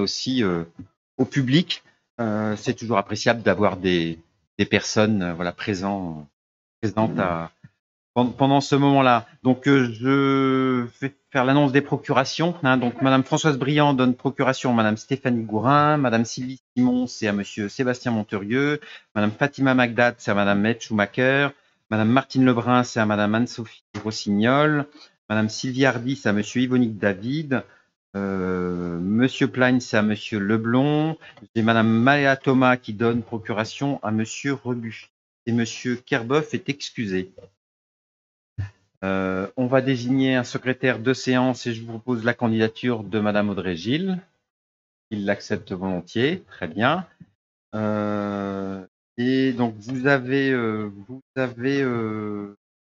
aussi au public. C'est toujours appréciable d'avoir des personnes voilà, présentes pendant ce moment-là. Donc, je vais faire l'annonce des procurations. Donc, Madame Françoise Briand donne procuration à Madame Stéphanie Gourin, Madame Sylvie Simon, c'est à Monsieur Sébastien Monterieux, Madame Fatima Magdad, c'est à Madame Mette Schumacher, Madame Martine Lebrun, c'est à Madame Anne-Sophie Rossignol, Madame Sylvie Hardy, c'est à Monsieur Yvonique David, Monsieur Plein, c'est à Monsieur Leblond, et Madame Maléa Thomas qui donne procuration à Monsieur Rebu. Et Monsieur Kerboeuf est excusé. On va désigner un secrétaire de séance et je vous propose la candidature de Madame Audrey Gilles. Il l'accepte volontiers, très bien. Et donc vous avez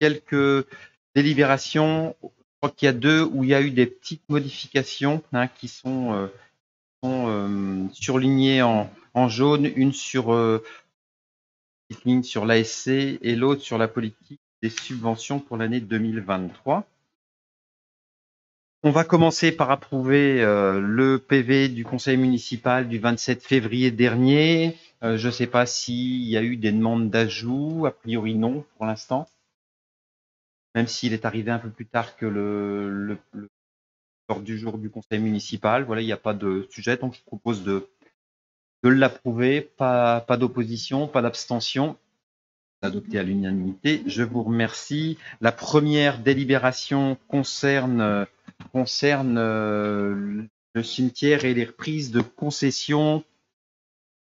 quelques délibérations. Je crois qu'il y a deux où il y a eu des petites modifications qui sont surlignées en jaune, une sur ligne sur l'ASC et l'autre sur la politique des subventions pour l'année 2023. On va commencer par approuver le PV du conseil municipal du 27 février dernier. Je ne sais pas s'il y a eu des demandes d'ajout. A priori, non, pour l'instant. Même s'il est arrivé un peu plus tard que l'ordre du jour du conseil municipal. Voilà, il n'y a pas de sujet. Donc, je propose de l'approuver. Pas d'opposition, pas d'abstention. Adopté à l'unanimité. Je vous remercie. La première délibération concerne le cimetière et les reprises de concessions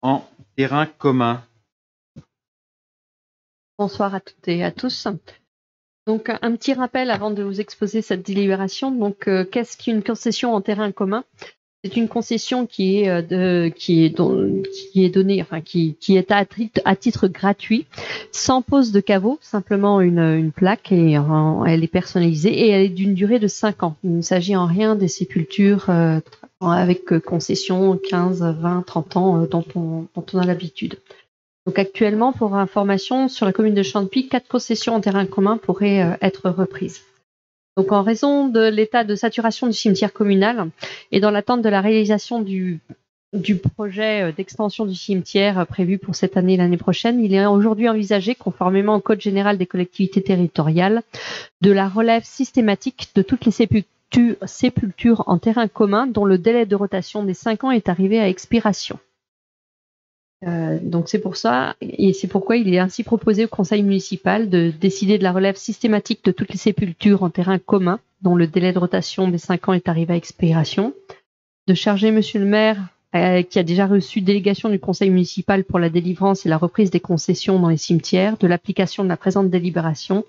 en terrain commun. Bonsoir à toutes et à tous. Donc, un petit rappel avant de vous exposer cette délibération. Donc, qu'est-ce qu'une concession en terrain commun? C'est une concession qui est donnée, enfin qui est à titre gratuit, sans pose de caveau, simplement une plaque et elle est personnalisée et elle est d'une durée de 5 ans. Il ne s'agit en rien des sépultures avec concession 15, 20, 30 ans dont on a l'habitude. Donc actuellement, pour information, sur la commune de Champy, 4 concessions en terrain commun pourraient être reprises. Donc, en raison de l'état de saturation du cimetière communal et dans l'attente de la réalisation du projet d'extension du cimetière prévu pour cette année et l'année prochaine, il est aujourd'hui envisagé, conformément au Code général des collectivités territoriales, de la relève systématique de toutes les sépultures en terrain commun dont le délai de rotation des 5 ans est arrivé à expiration. Donc c'est pour ça, et c'est pourquoi il est ainsi proposé au conseil municipal de décider de la relève systématique de toutes les sépultures en terrain commun, dont le délai de rotation des 5 ans est arrivé à expiration, de charger monsieur le maire, qui a déjà reçu délégation du conseil municipal pour la délivrance et la reprise des concessions dans les cimetières, de l'application de la présente délibération,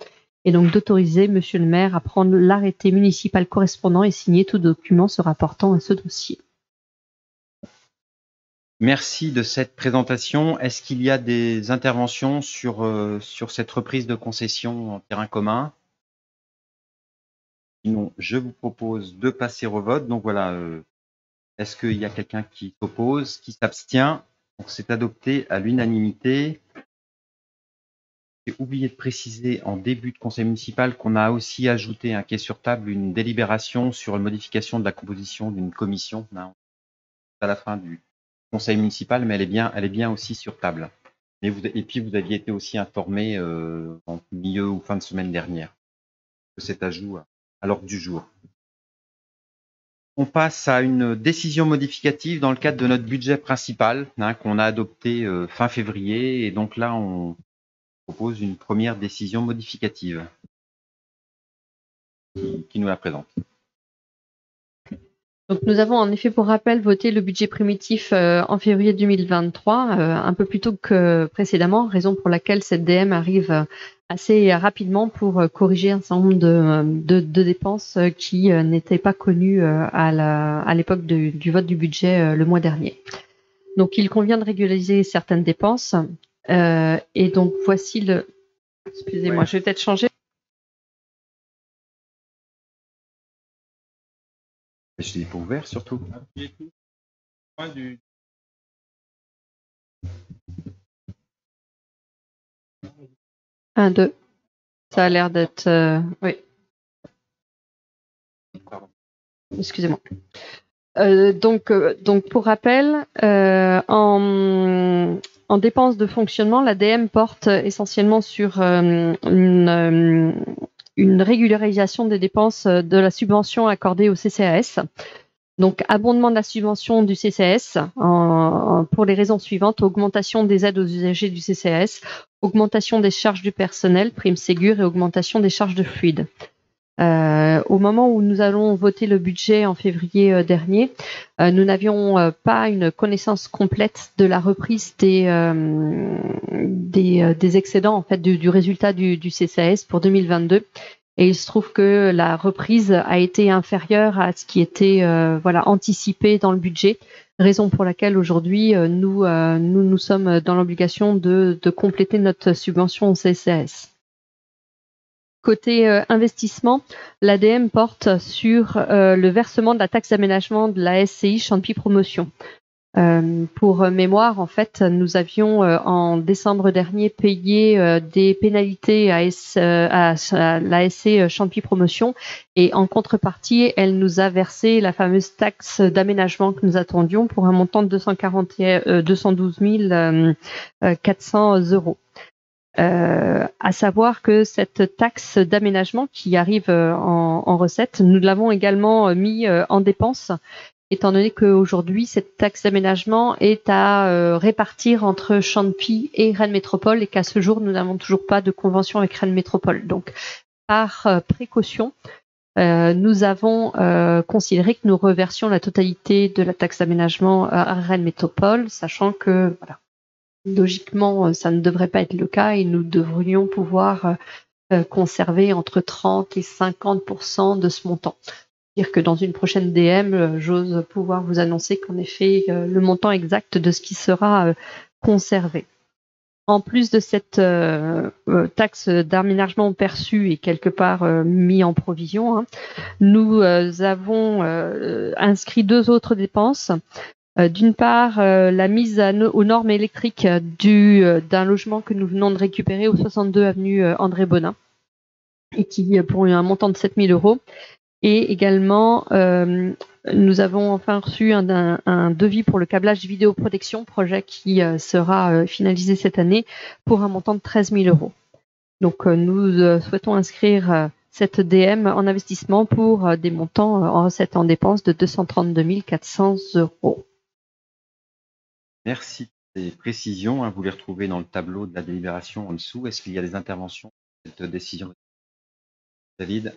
et donc d'autoriser monsieur le maire à prendre l'arrêté municipal correspondant et signer tout document se rapportant à ce dossier. Merci de cette présentation. Est-ce qu'il y a des interventions sur cette reprise de concession en terrain commun? Sinon, je vous propose de passer au vote. Donc voilà, est-ce qu'il y a quelqu'un qui s'oppose, qui s'abstient? Donc c'est adopté à l'unanimité. J'ai oublié de préciser en début de conseil municipal qu'on a aussi ajouté qui est sur table une délibération sur une modification de la composition d'une commission. À la fin du conseil municipal, mais elle est bien aussi sur table. Et puis vous aviez été aussi informé en milieu ou fin de semaine dernière de cet ajout à l'ordre du jour. On passe à une décision modificative dans le cadre de notre budget principal qu'on a adopté fin février. Et donc là, on propose une première décision modificative. Qui nous la présente. Donc nous avons en effet pour rappel voté le budget primitif en février 2023, un peu plus tôt que précédemment, raison pour laquelle cette DM arrive assez rapidement pour corriger un certain nombre de dépenses qui n'étaient pas connues à l'époque du vote du budget le mois dernier. Donc il convient de régulariser certaines dépenses et donc voici le... Excusez-moi, je vais peut-être changer. Je l'ai pas ouvert surtout. 1, 2. Ça a l'air d'être... oui. Excusez-moi. Donc pour rappel, en dépenses de fonctionnement, l'ADM porte essentiellement sur une régularisation des dépenses de la subvention accordée au CCAS. Donc, abondement de la subvention du CCAS pour les raisons suivantes: augmentation des aides aux usagers du CCAS, augmentation des charges du personnel, prime Ségur, et augmentation des charges de fluide. Au moment où nous allons voter le budget en février dernier, nous n'avions pas une connaissance complète de la reprise des excédents, en fait, du résultat du CCAS pour 2022. Et il se trouve que la reprise a été inférieure à ce qui était anticipé dans le budget, raison pour laquelle aujourd'hui nous sommes dans l'obligation de compléter notre subvention au CCAS. Côté investissement, l'ADM porte sur le versement de la taxe d'aménagement de la SCI Champy Promotion. Pour mémoire, en fait, nous avions en décembre dernier payé des pénalités à la SC Champy Promotion, et en contrepartie, elle nous a versé la fameuse taxe d'aménagement que nous attendions pour un montant de 212 400 €. À savoir que cette taxe d'aménagement qui arrive en recette, nous l'avons également mis en dépense, étant donné qu'aujourd'hui, cette taxe d'aménagement est à répartir entre Champy et Rennes Métropole, et qu'à ce jour, nous n'avons toujours pas de convention avec Rennes Métropole. Donc, par précaution, nous avons considéré que nous reversions la totalité de la taxe d'aménagement à Rennes Métropole, sachant que, voilà, logiquement, ça ne devrait pas être le cas, et nous devrions pouvoir conserver entre 30 et 50% de ce montant. Dire que dans une prochaine DM, j'ose pouvoir vous annoncer qu'en effet, le montant exact de ce qui sera conservé. En plus de cette taxe d'aménagement perçue et quelque part mis en provision, nous avons inscrit deux autres dépenses. D'une part, la mise aux normes électriques d'un logement que nous venons de récupérer au 62 avenue André Bonin, et qui pour un montant de 7 000 €. Et également, nous avons enfin reçu un devis pour le câblage vidéoprotection, projet qui sera finalisé cette année pour un montant de 13 000 €. Donc, nous souhaitons inscrire cette DM en investissement pour des montants en recettes en dépenses de 232 400 €. Merci pour ces précisions. Vous les retrouvez dans le tableau de la délibération en dessous. Est-ce qu'il y a des interventions sur cette décision? David?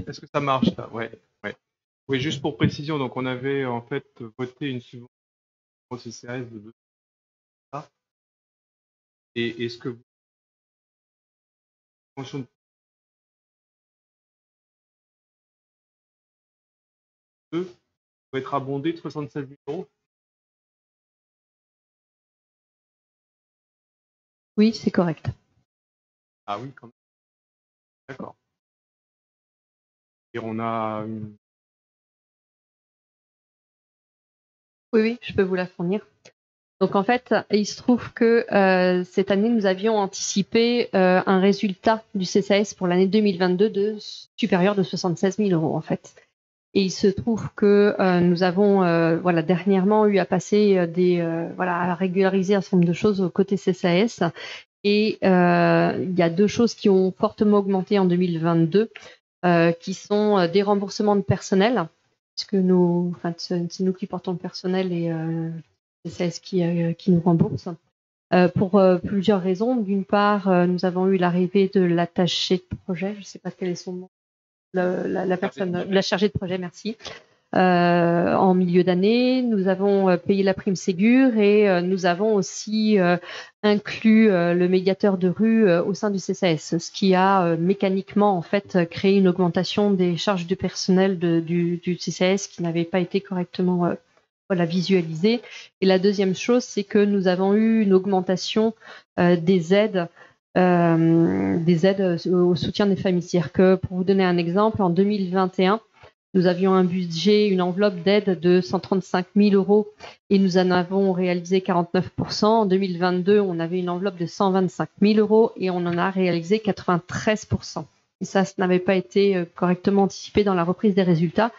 Est-ce que ça marche là? Ouais. Oui, juste pour précision, donc on avait en fait voté une subvention au CCAS de 2 €. Et est-ce que subvention de 2 peut être abondée de 76 000 €? Oui, c'est correct. Ah oui, quand même. D'accord. Et on a une... Oui, je peux vous la fournir. Donc en fait, il se trouve que cette année, nous avions anticipé un résultat du CCAS pour l'année 2022 supérieur de 76 000 € en fait. Et il se trouve que nous avons dernièrement eu à passer à régulariser un certain nombre de choses au côté CCAS. Et il y a deux choses qui ont fortement augmenté en 2022, qui sont des remboursements de personnel, puisque c'est nous qui portons le personnel, et CCAS qui nous rembourse, pour plusieurs raisons. D'une part, nous avons eu l'arrivée de l'attaché de projet, je ne sais pas quel est son nom, la chargée de projet, merci. En milieu d'année, nous avons payé la prime Ségur, et nous avons aussi inclus le médiateur de rue au sein du CCAS, ce qui a mécaniquement en fait créé une augmentation des charges du personnel du CCAS qui n'avait pas été correctement visualisée. Et la deuxième chose, c'est que nous avons eu une augmentation des aides au soutien des familles. C'est-à-dire que, pour vous donner un exemple, en 2021, Nous avions un budget, une enveloppe d'aide de 135 000 euros et nous en avons réalisé 49%. En 2022, on avait une enveloppe de 125 000 euros et on en a réalisé 93%. Et ça n'avait pas été correctement anticipé dans la reprise des résultats,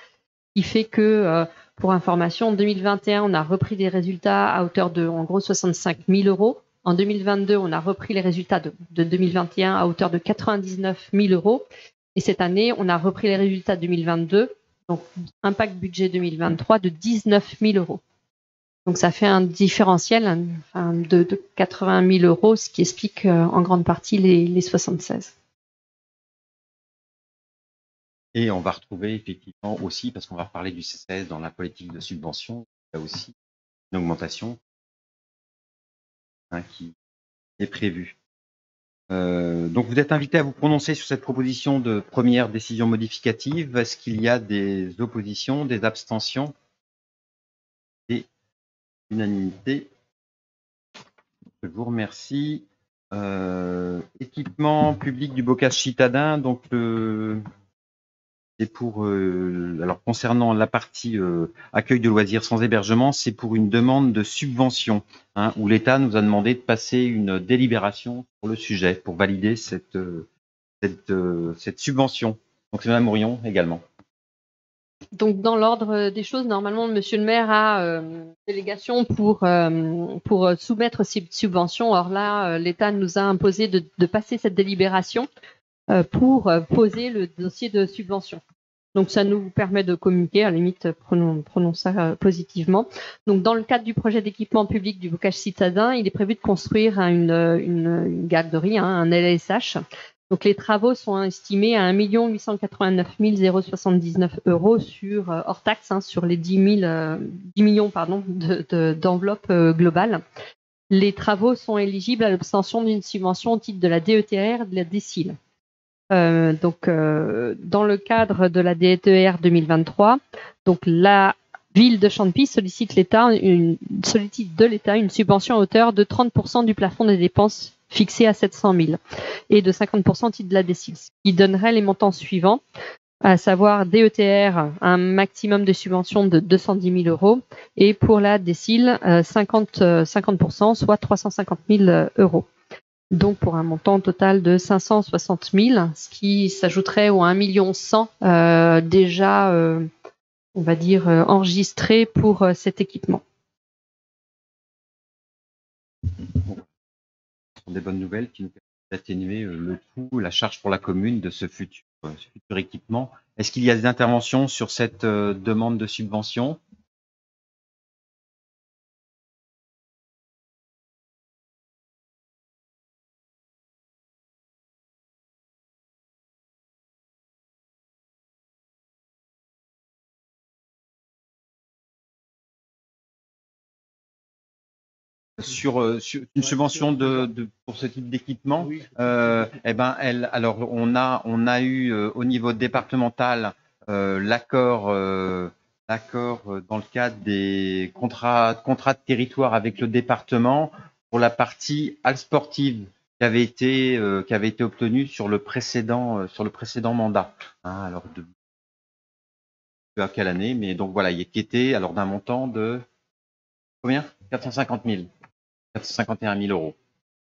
qui fait que, pour information, en 2021, on a repris des résultats à hauteur de, en gros, 65 000 euros. En 2022, on a repris les résultats de 2021 à hauteur de 99 000 euros. Et cette année, on a repris les résultats de 2022, donc impact budget 2023 de 19 000 euros. Donc ça fait un différentiel de 80 000 euros, ce qui explique en grande partie les 76. Et on va retrouver effectivement aussi, parce qu'on va reparler du CCS dans la politique de subvention, il y a aussi une augmentation qui est prévue. Donc vous êtes invité à vous prononcer sur cette proposition de première décision modificative. Est-ce qu'il y a des oppositions, des abstentions et unanimité? Je vous remercie. Équipement public du bocage citadin, donc c'est pour alors concernant la partie accueil de loisirs sans hébergement, c'est pour une demande de subvention où l'État nous a demandé de passer une délibération sur le sujet pour valider cette subvention. Donc c'est Madame Mourion également. Donc dans l'ordre des choses, normalement, Monsieur le maire a délégation pour soumettre ces subventions. Or là, l'État nous a imposé de passer cette délibération pour poser le dossier de subvention. Donc ça nous permet de communiquer, à la limite, prenons ça positivement. Donc dans le cadre du projet d'équipement public du bocage citadin, il est prévu de construire une garderie, un LSH. Donc les travaux sont estimés à 1 889 079 euros sur hors taxe, sur les 10 millions d'enveloppe globale. Les travaux sont éligibles à l'obtention d'une subvention au titre de la DETR de la DSIL. Dans le cadre de la DETR 2023, donc la ville de Chantepie sollicite de l'État une subvention à hauteur de 30% du plafond des dépenses fixé à 700 000 et de 50% au titre de la DSIL, ce qui donnerait les montants suivants, à savoir DETR, un maximum de subvention de 210 000 euros, et pour la DSIL, 50%, soit 350 000 euros. Donc pour un montant total de 560 000, ce qui s'ajouterait aux 1 100 000 déjà, on va dire, enregistrés pour cet équipement. Ce sont des bonnes nouvelles qui nous permettent d'atténuer le coût, la charge pour la commune de ce futur équipement. Est-ce qu'il y a des interventions sur cette demande de subvention ? Sur une subvention pour ce type d'équipement, Oui. alors on a eu au niveau départemental l'accord dans le cadre des contrats de territoire avec le département pour la partie halle sportive qui avait été obtenue sur le précédent mandat. Alors à quelle année, mais donc voilà, qui était alors d'un montant de combien? 450 000. 451 000 euros.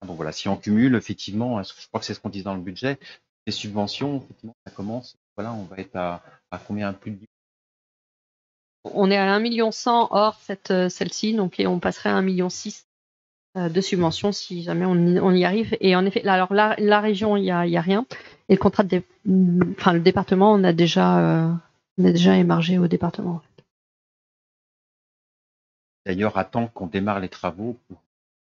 Donc voilà, si on cumule, effectivement, je crois que c'est ce qu'on dit dans le budget, les subventions, effectivement, ça commence, voilà, on va être à combien, plus de 10 ? On est à 1 100 000 hors celle-ci, donc on passerait à 1,6 million de subventions si jamais on y arrive. Et en effet, alors la région, il y a rien. Et le contrat le département, on a déjà émargé au département. D'ailleurs, attend qu'on démarre les travaux pour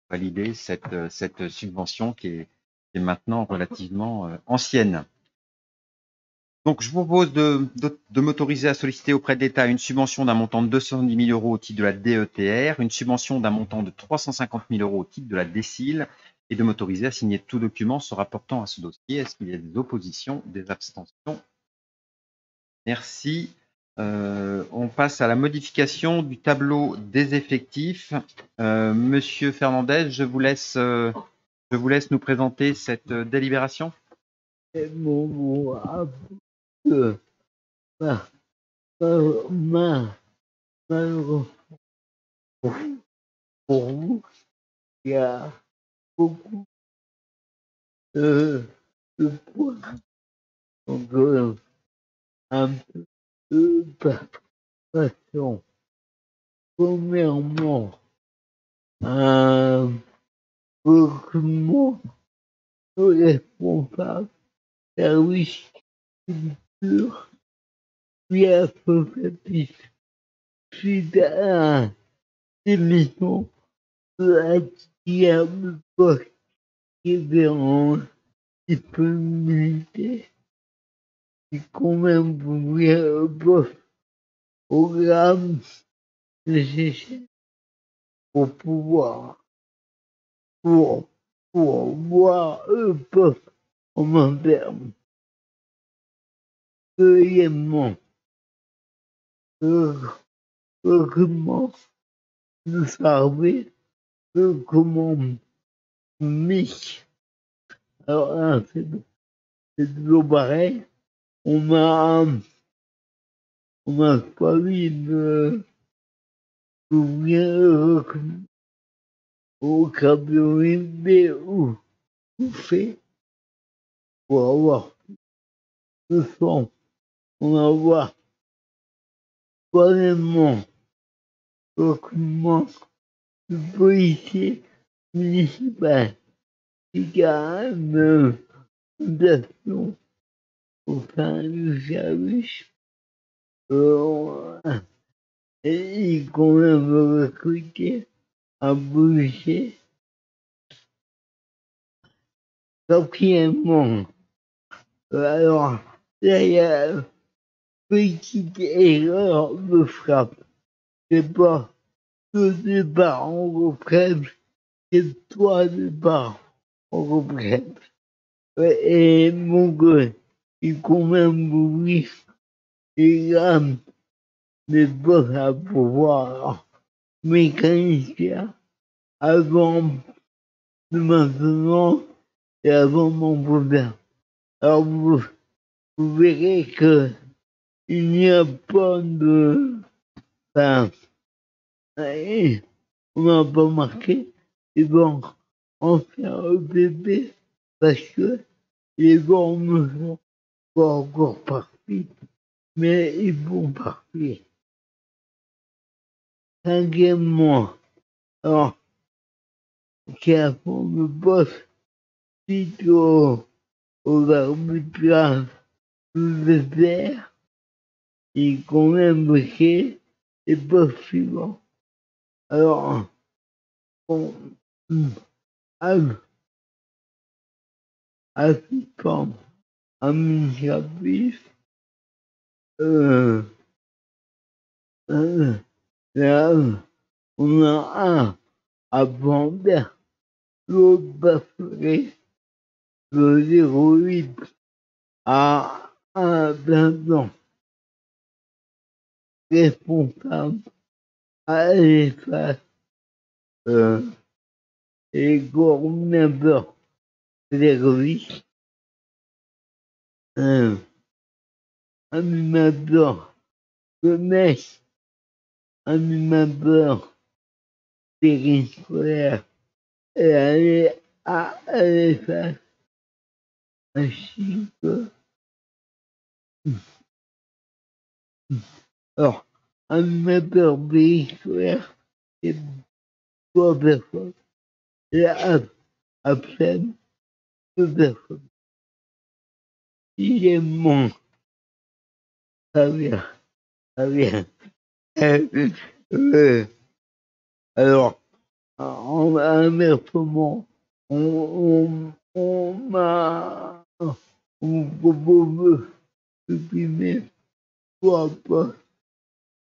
valider cette subvention qui est maintenant relativement ancienne. Donc, je vous propose de m'autoriser à solliciter auprès de l'État une subvention d'un montant de 210 000 euros au titre de la DETR, une subvention d'un montant de 350 000 euros au titre de la DSIL, et de m'autoriser à signer tout document se rapportant à ce dossier. Est-ce qu'il y a des oppositions, des abstentions? Merci. On passe à la modification du tableau des effectifs. Monsieur Fernandez, je vous laisse nous présenter cette délibération. malheureusement pour vous, il y a beaucoup de points. Donc, un peu de façon. Premièrement, un document responsable, service culture, puis associatif. Suite à l'émission de la diable poste qui est en disponibilité, et quand même vous verrez le poste programme nécessaire pour pouvoir pour voir le poste en interne. Deuxièmement, le document de service de commande unique. Alors là, c'est toujours pareil. On a choisi de souvenir au cabinet où tout fait pour avoir le son. On va voir troisièmement document de policier municipal qui a une fondation au sein du service. Et il convient de recruter un policier. Quatrièmement, alors, là, il y a une petite erreur de frappe. C'est pas 2 départs en retraite, c'est 3 départs en retraite. Et mon gars, il convient de lui, il a des postes à pouvoir mécanicien avant de maintenant et avant mon problème. Alors vous verrez que il n'y a pas de... Enfin, on n'a pas marqué, ils vont en faire un bébé parce que les bornes ne sont pas encore partis, mais ils vont partir. Cinquièmement, alors, qui a pour le poste suite au arbitrage budgétaire, il convient de marquer les postes suivants. Alors, on assistant administratif, là, on a un à vendre, l'autre passerait de 0,8 à un plan responsable à l'espace et coordinateur pédagogique, animateur de messe, animateur périscolaire et aller à l'espace ainsi que alors animateur périscolaire et 3 personnes et après 2 personnes. Sixièmement, ça vient, ça vient. Alors, en inversement, on propose de supprimer 3 postes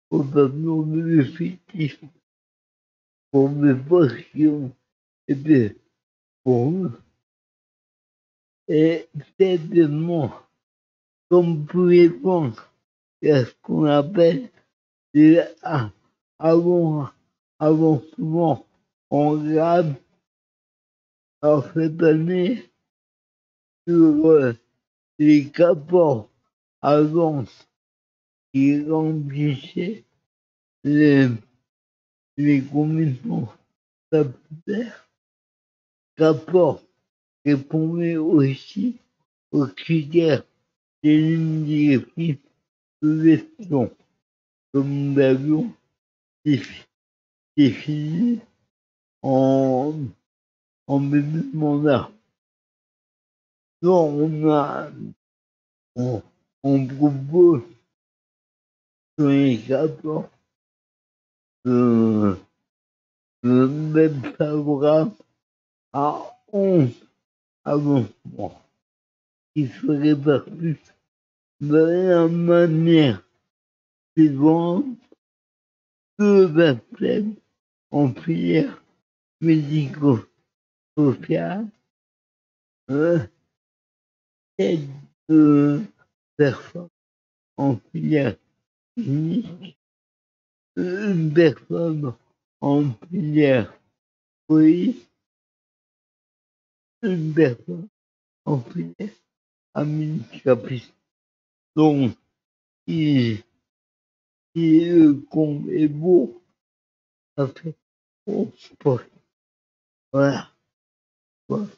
au tableau de l'effectif pour des postes qui ont été pourvus. Et certainement, comme tous les points, il y a ce qu'on appelle des avancements en grade. Alors cette année, sur les 14 avances qui remplissait les commissions statutaires. Rapport répondait aussi aux critères des lignes directrices de gestion que nous avions définies en début de mandat. Donc on propose sur les 14 de mettre favorable à 11 amendements qui se répartissent de la manière suivante: 2 personnes en filière médico-sociale, 7 personnes en filière clinique, 1 personne en filière police, 1 personne en filière administrative. Donc, si le compte est beau, ça fait 11 postes. Voilà. Bon,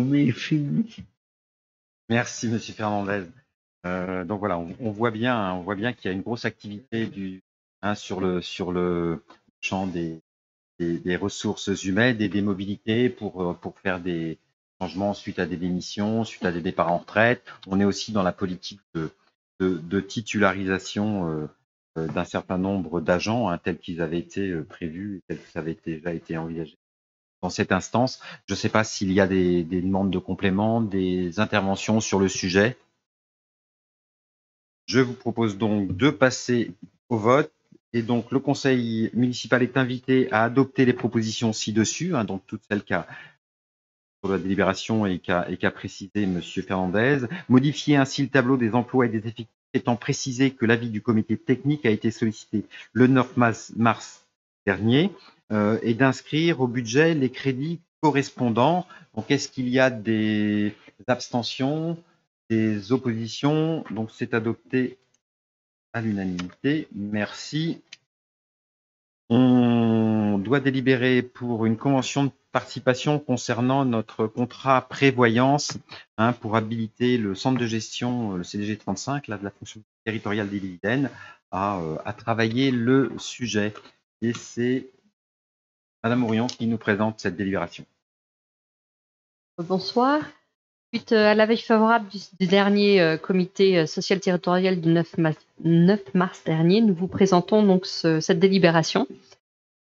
mais fini. Merci, Monsieur Fernandez. Donc voilà, on voit bien qu'il y a une grosse activité sur le champ des ressources humaines et des mobilités pour faire des changements suite à des démissions, suite à des départs en retraite. On est aussi dans la politique de titularisation d'un certain nombre d'agents, tels qu'ils avaient été prévus, tels que ça avait déjà été envisagé dans cette instance. Je ne sais pas s'il y a des demandes de compléments, des interventions sur le sujet. Je vous propose donc de passer au vote. Et donc, le conseil municipal est invité à adopter les propositions ci-dessus, donc toutes celles qu'a sur la délibération et qu'a précisé M. Fernandez. Modifier ainsi le tableau des emplois et des effectifs, étant précisé que l'avis du comité technique a été sollicité le 9 mars dernier, et d'inscrire au budget les crédits correspondants. Donc, est-ce qu'il y a des abstentions, des oppositions? Donc, c'est adopté à l'unanimité. Merci. On doit délibérer pour une convention de participation concernant notre contrat prévoyance, pour habiliter le centre de gestion, le CDG 35, là, de la fonction territoriale des dividendes, à travailler le sujet. Et c'est Madame Aurion qui nous présente cette délibération. Bonsoir. Suite à l'avis favorable du dernier comité social territorial du 9 mars dernier, nous vous présentons donc cette délibération.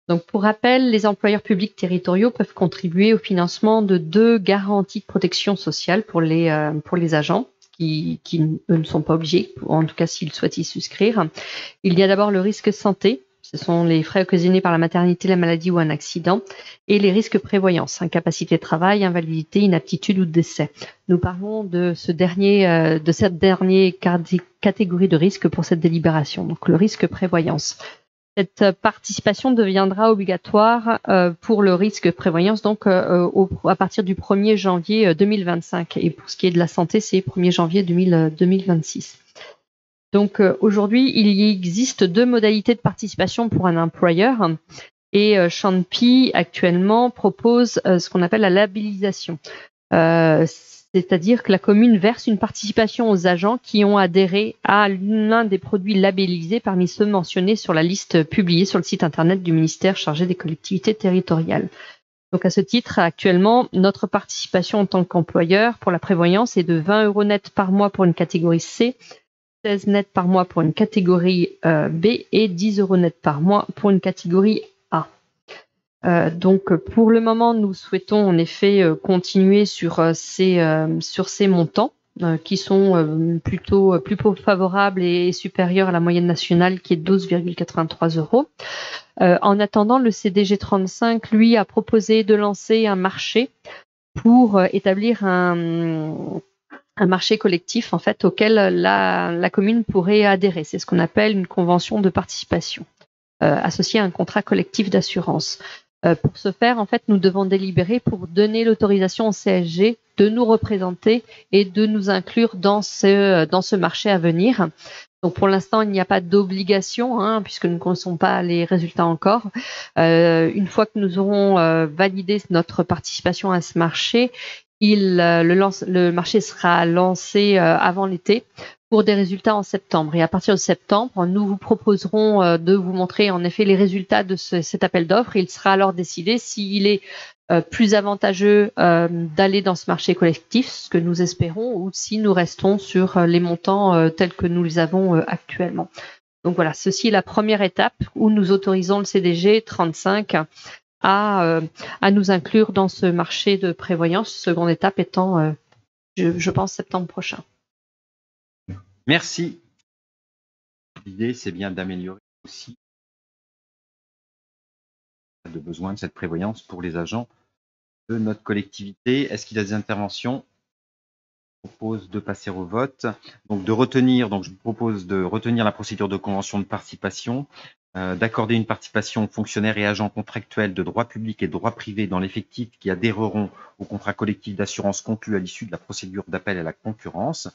Donc, pour rappel, les employeurs publics territoriaux peuvent contribuer au financement de 2 garanties de protection sociale pour les agents qui eux, ne sont pas obligés, en tout cas s'ils souhaitent y souscrire. Il y a d'abord le risque santé. Ce sont les frais occasionnés par la maternité, la maladie ou un accident, et les risques prévoyance, incapacité de travail, invalidité, inaptitude ou décès. Nous parlons de cette dernière catégorie de risques pour cette délibération, donc le risque prévoyance. Cette participation deviendra obligatoire pour le risque prévoyance donc à partir du 1er janvier 2025, et pour ce qui est de la santé, c'est 1er janvier 2026. Donc aujourd'hui, il y existe 2 modalités de participation pour un employeur, et Champi actuellement propose ce qu'on appelle la labellisation. C'est-à-dire que la commune verse une participation aux agents qui ont adhéré à l'un des produits labellisés parmi ceux mentionnés sur la liste publiée sur le site internet du ministère chargé des collectivités territoriales. Donc à ce titre, actuellement, notre participation en tant qu'employeur pour la prévoyance est de 20 € net par mois pour une catégorie C, 16 net par mois pour une catégorie B et 10 € net par mois pour une catégorie A. Donc pour le moment, nous souhaitons en effet continuer sur ces montants qui sont plutôt plus favorables et supérieurs à la moyenne nationale qui est 12,83 €. En attendant, le CDG 35, lui, a proposé de lancer un marché pour établir un marché collectif en fait auquel la commune pourrait adhérer. C'est ce qu'on appelle une convention de participation associée à un contrat collectif d'assurance. Pour ce faire, en fait, nous devons délibérer pour donner l'autorisation au CSG de nous représenter et de nous inclure dans ce marché à venir. Donc pour l'instant, il n'y a pas d'obligation, hein, puisque nous ne connaissons pas les résultats encore. Une fois que nous aurons validé notre participation à ce marché, le marché sera lancé avant l'été pour des résultats en septembre. Et à partir de septembre, nous vous proposerons de vous montrer en effet les résultats de cet appel d'offres. Il sera alors décidé s'il est plus avantageux d'aller dans ce marché collectif, ce que nous espérons, ou si nous restons sur les montants tels que nous les avons actuellement. Donc voilà, ceci est la première étape où nous autorisons le CDG 35 à nous inclure dans ce marché de prévoyance. Seconde étape étant, je pense, septembre prochain. Merci. L'idée, c'est bien d'améliorer aussi le besoin de cette prévoyance pour les agents de notre collectivité. Est-ce qu'il y a des interventions? Je propose de passer au vote. Donc, je vous propose de retenir la procédure de convention de participation, d'accorder une participation aux fonctionnaires et agents contractuels de droit public et de droit privé dans l'effectif qui adhéreront au contrat collectif d'assurance conclu à l'issue de la procédure d'appel à la concurrence,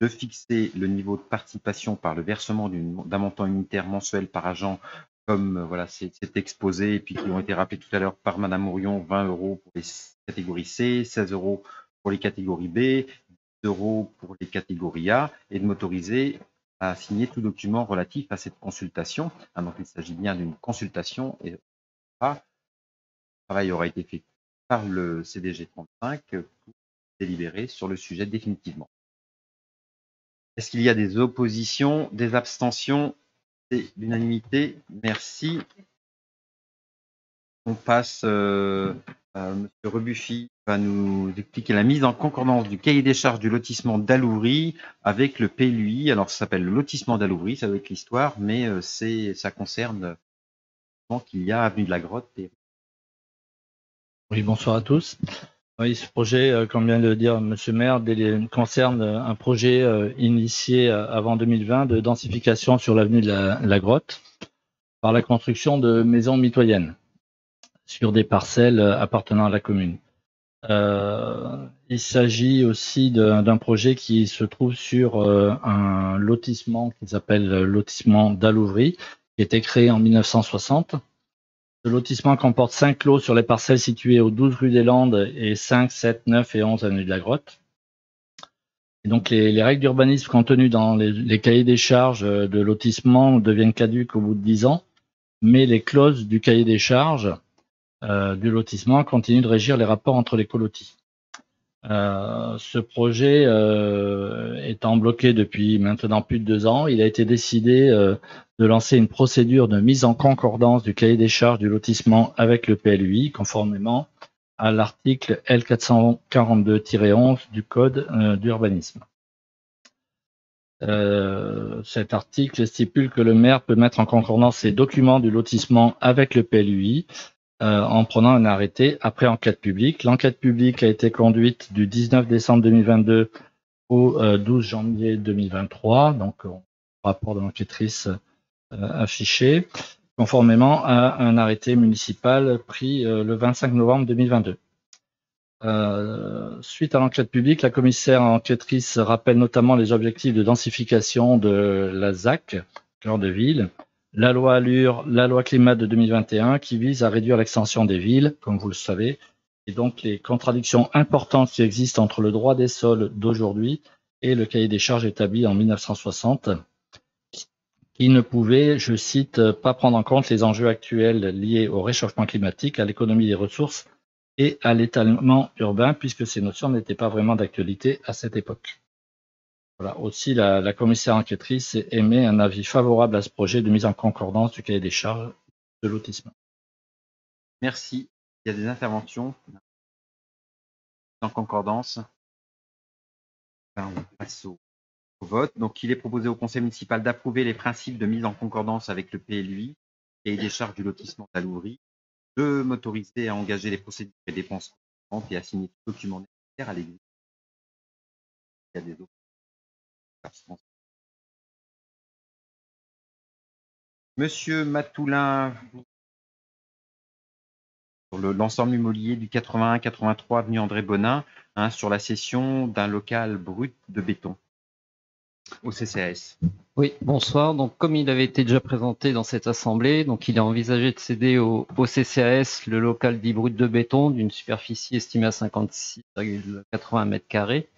de fixer le niveau de participation par le versement d'un montant unitaire mensuel par agent, comme voilà, c'est exposé, et puis qui ont été rappelés tout à l'heure par Madame Mourion, 20 € pour les catégories C, 16 € pour les catégories B, 10 € pour les catégories A, et de m'autoriser à signer tout document relatif à cette consultation. Donc il s'agit bien d'une consultation, et le travail aura été fait par le CDG 35 pour délibérer sur le sujet définitivement. Est-ce qu'il y a des oppositions, des abstentions? C'est l'unanimité. Merci. On passe à M. Rebuffi va nous expliquer la mise en concordance du cahier des charges du lotissement d'Alouvry avec le PLUI. Alors, ça s'appelle le lotissement d'Alouvry, ça doit être l'histoire, mais ça concerne qu'il y a avenue de la Grotte. Oui, bonsoir à tous. Oui, ce projet, comme vient de le dire M. le maire, concerne un projet initié avant 2020 de densification sur l'avenue de la Grotte par la construction de maisons mitoyennes sur des parcelles appartenant à la commune. Il s'agit aussi d'un projet qui se trouve sur un lotissement qui s'appelle le lotissement d'Alouvry, qui a été créé en 1960. Ce lotissement comporte 5 lots sur les parcelles situées aux 12 rue des Landes et 5, 7, 9 et 11 avenue de la Grotte. Et donc les règles d'urbanisme contenues dans les cahiers des charges de lotissement deviennent caduques au bout de 10 ans, mais les clauses du cahier des charges du lotissement continuent de régir les rapports entre les colotis. Ce projet étant bloqué depuis maintenant plus de 2 ans, il a été décidé de lancer une procédure de mise en concordance du cahier des charges du lotissement avec le PLUI, conformément à l'article L442-11 du Code d'urbanisme. Cet article stipule que le maire peut mettre en concordance les documents du lotissement avec le PLUI en prenant un arrêté après enquête publique. L'enquête publique a été conduite du 19 décembre 2022 au 12 janvier 2023, donc rapport de l'enquêtrice affiché, conformément à un arrêté municipal pris le 25 novembre 2022. Suite à l'enquête publique, la commissaire enquêtrice rappelle notamment les objectifs de densification de la ZAC, cœur de ville, la loi Allure, la loi Climat de 2021 qui vise à réduire l'extension des villes, comme vous le savez, et donc les contradictions importantes qui existent entre le droit des sols d'aujourd'hui et le cahier des charges établi en 1960, qui ne pouvait, je cite, pas prendre en compte les enjeux actuels liés au réchauffement climatique, à l'économie des ressources et à l'étalement urbain, puisque ces notions n'étaient pas vraiment d'actualité à cette époque. Voilà. Aussi, la commissaire enquêtrice émet un avis favorable à ce projet de mise en concordance du cahier des charges de lotissement. Merci. Il y a des interventions en concordance. On passe au vote. Donc, il est proposé au conseil municipal d'approuver les principes de mise en concordance avec le PLUI et des charges du lotissement d'Alouvry, de m'autoriser à engager les procédures et dépenses courantes et à signer tout document nécessaire à l'exécution. Il y a des autres. Monsieur Matoulin, sur l'ensemble immobilier du 81-83 avenue André Bonin, sur la cession d'un local brut de béton. au CCAS. Oui, bonsoir. Donc, comme il avait été déjà présenté dans cette assemblée, donc il est envisagé de céder au CCAS le local dit brut de béton d'une superficie estimée à 56,80 mètres carrés,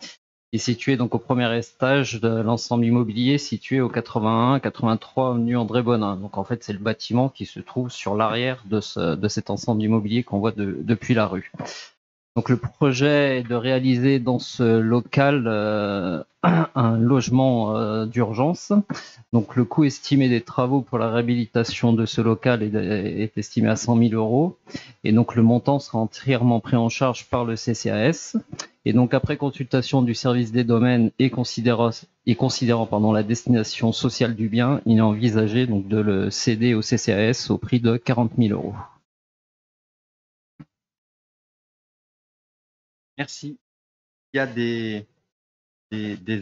et situé donc au premier étage de l'ensemble immobilier situé au 81-83 avenue André Bonin. Donc, en fait, c'est le bâtiment qui se trouve sur l'arrière de cet ensemble immobilier qu'on voit depuis la rue. Donc le projet est de réaliser dans ce local un logement d'urgence. Donc le coût estimé des travaux pour la réhabilitation de ce local est estimé à 100 000 €. Et donc le montant sera entièrement pris en charge par le CCAS. Et donc après consultation du service des domaines et considérant la destination sociale du bien, il est envisagé donc de le céder au CCAS au prix de 40 000 €. Merci. Il y a des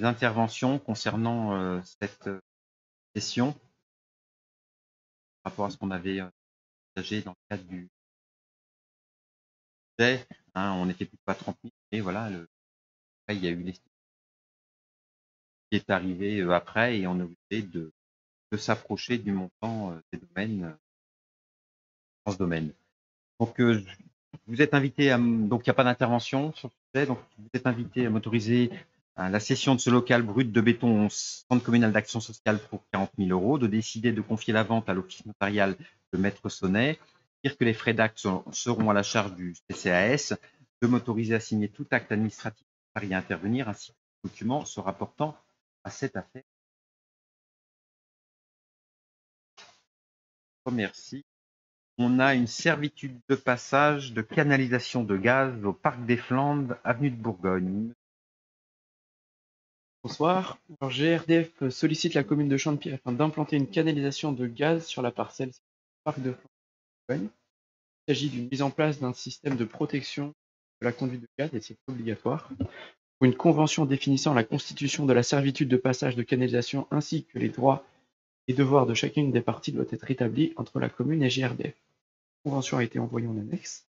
interventions concernant cette session par rapport à ce qu'on avait envisagé dans le cadre du projet. On n'était plus pas 30 000, et voilà, après, il y a eu l'estimation qui est arrivé après, et on est obligé de s'approcher du montant des domaines dans ce domaine. Donc, vous êtes invité donc il n'y a pas d'intervention sur le sujet, donc vous êtes invité à m'autoriser la cession de ce local brut de béton au centre communal d'action sociale pour 40 000 €, de décider de confier la vente à l'office notarial de Maître Sonnet, dire que les frais d'acte seront à la charge du CCAS, de m'autoriser à signer tout acte administratif par y intervenir, ainsi que les documents se rapportant à cette affaire. Merci. On a une servitude de passage de canalisation de gaz au Parc des Flandres, avenue de Bourgogne. Bonsoir. Alors, GRDF sollicite la commune de Champy afin d'implanter une canalisation de gaz sur la parcelle Parc de Flandre. Il s'agit d'une mise en place d'un système de protection de la conduite de gaz, et c'est obligatoire. Une convention définissant la constitution de la servitude de passage de canalisation ainsi que les droits et devoirs de chacune des parties doit être établie entre la commune et GRDF. La convention a été envoyée en annexe.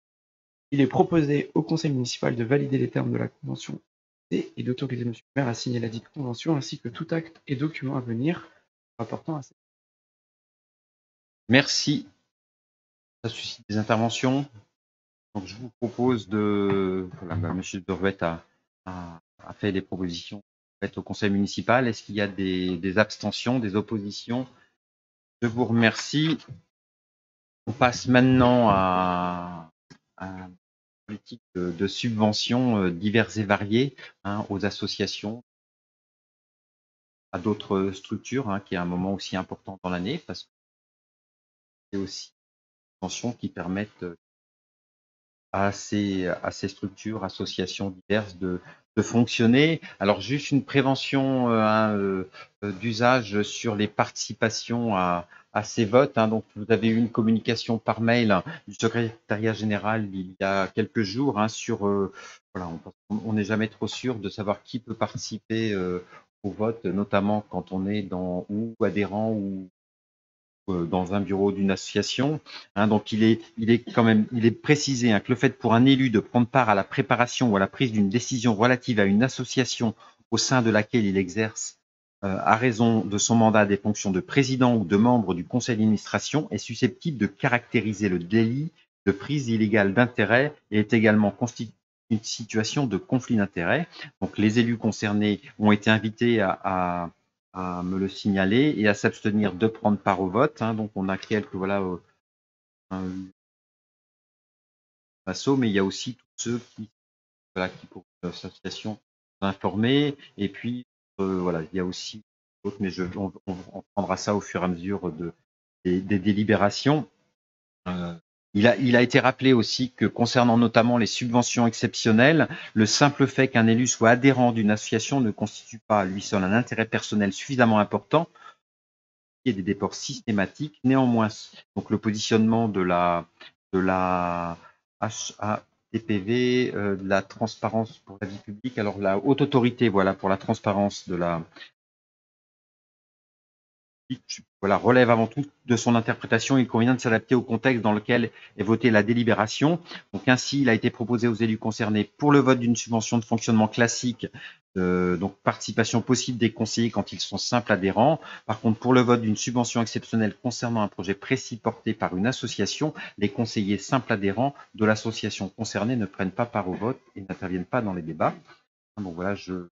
Il est proposé au conseil municipal de valider les termes de la convention et d'autoriser M. le maire à signer la dite convention ainsi que tout acte et document à venir rapportant à cette. Merci. Ça suscite des interventions. Donc je vous propose de. Voilà, M. Dorvet a fait des propositions faites au conseil municipal. Est-ce qu'il y a des abstentions, des oppositions? Je vous remercie. On passe maintenant à une politique de subventions diverses et variées aux associations, à d'autres structures, qui est un moment aussi important dans l'année, parce que c'est aussi des subventions qui permettent à ces structures, associations diverses de fonctionner. Alors juste une prévention d'usage sur les participations à ces votes. Donc vous avez eu une communication par mail du secrétariat général il y a quelques jours sur voilà, on n'est jamais trop sûr de savoir qui peut participer au vote, notamment quand on est ou adhérent ou dans un bureau d'une association. Donc il est précisé que le fait pour un élu de prendre part à la préparation ou à la prise d'une décision relative à une association au sein de laquelle il exerce à raison de son mandat des fonctions de président ou de membre du conseil d'administration est susceptible de caractériser le délit de prise illégale d'intérêt et est également constitué une situation de conflit d'intérêts. Donc les élus concernés ont été invités à me le signaler et à s'abstenir de prendre part au vote. Donc on a quelques assos, mais il y a aussi tous ceux qui pour l'association sont informés. Et puis il y a aussi d'autres, mais on prendra ça au fur et à mesure des délibérations. Il a été rappelé aussi que concernant notamment les subventions exceptionnelles, le simple fait qu'un élu soit adhérent d'une association ne constitue pas à lui seul un intérêt personnel suffisamment important et des déports systématiques. Néanmoins, donc le positionnement de la HATPV, de la transparence pour la vie publique, alors la haute autorité pour la transparence de la relève avant tout de son interprétation. Il convient de s'adapter au contexte dans lequel est votée la délibération. Donc ainsi, il a été proposé aux élus concernés pour le vote d'une subvention de fonctionnement classique Donc, participation possible des conseillers quand ils sont simples adhérents. Par contre, pour le vote d'une subvention exceptionnelle concernant un projet précis porté par une association, les conseillers simples adhérents de l'association concernée ne prennent pas part au vote et n'interviennent pas dans les débats. Donc voilà, je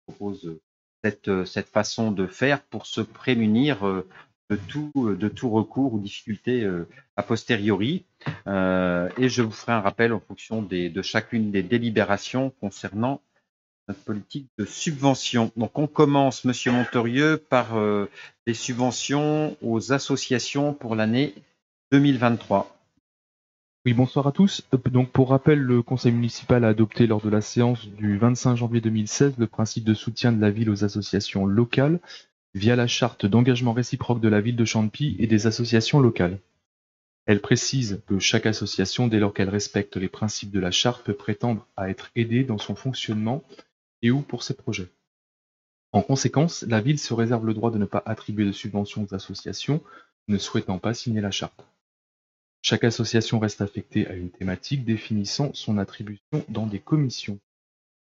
propose cette façon de faire pour se prémunir de tout recours ou difficulté a posteriori. Et je vous ferai un rappel en fonction de chacune des délibérations concernant notre politique de subvention. Donc on commence, Monsieur Monterieux, par les subventions aux associations pour l'année 2023. Oui, bonsoir à tous. Donc, pour rappel, le conseil municipal a adopté lors de la séance du 25 janvier 2016 le principe de soutien de la ville aux associations locales via la charte d'engagement réciproque de la ville de Champy et des associations locales. Elle précise que chaque association, dès lors qu'elle respecte les principes de la charte, peut prétendre à être aidée dans son fonctionnement et ou pour ses projets. En conséquence, la ville se réserve le droit de ne pas attribuer de subventions aux associations ne souhaitant pas signer la charte. Chaque association reste affectée à une thématique définissant son attribution dans des commissions.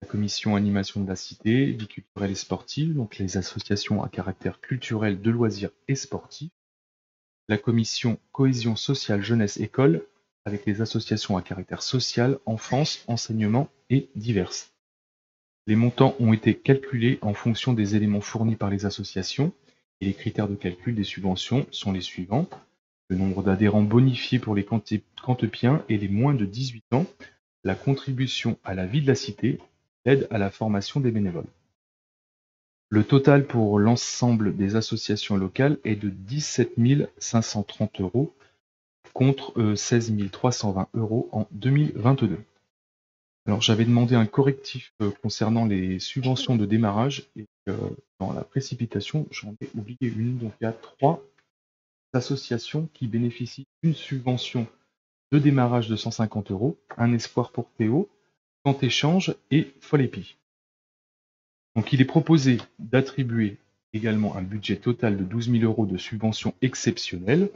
La commission animation de la cité, vie culturelle et sportive, donc les associations à caractère culturel, de loisirs et sportifs. La commission cohésion sociale, jeunesse, école, avec les associations à caractère social, enfance, enseignement et diverses. Les montants ont été calculés en fonction des éléments fournis par les associations et les critères de calcul des subventions sont les suivants. Le nombre d'adhérents bonifiés pour les Cantepiens et les moins de 18 ans, la contribution à la vie de la cité, l'aide à la formation des bénévoles. Le total pour l'ensemble des associations locales est de 17 530 € contre 16 320 € en 2022. Alors j'avais demandé un correctif concernant les subventions de démarrage et dans la précipitation, j'en ai oublié une. Donc il y a 3 associations qui bénéficient d'une subvention de démarrage de 150 €, Un Espoir pour Théo, Quand Échange et Folépi. Donc il est proposé d'attribuer également un budget total de 12 000 € de subventions exceptionnelles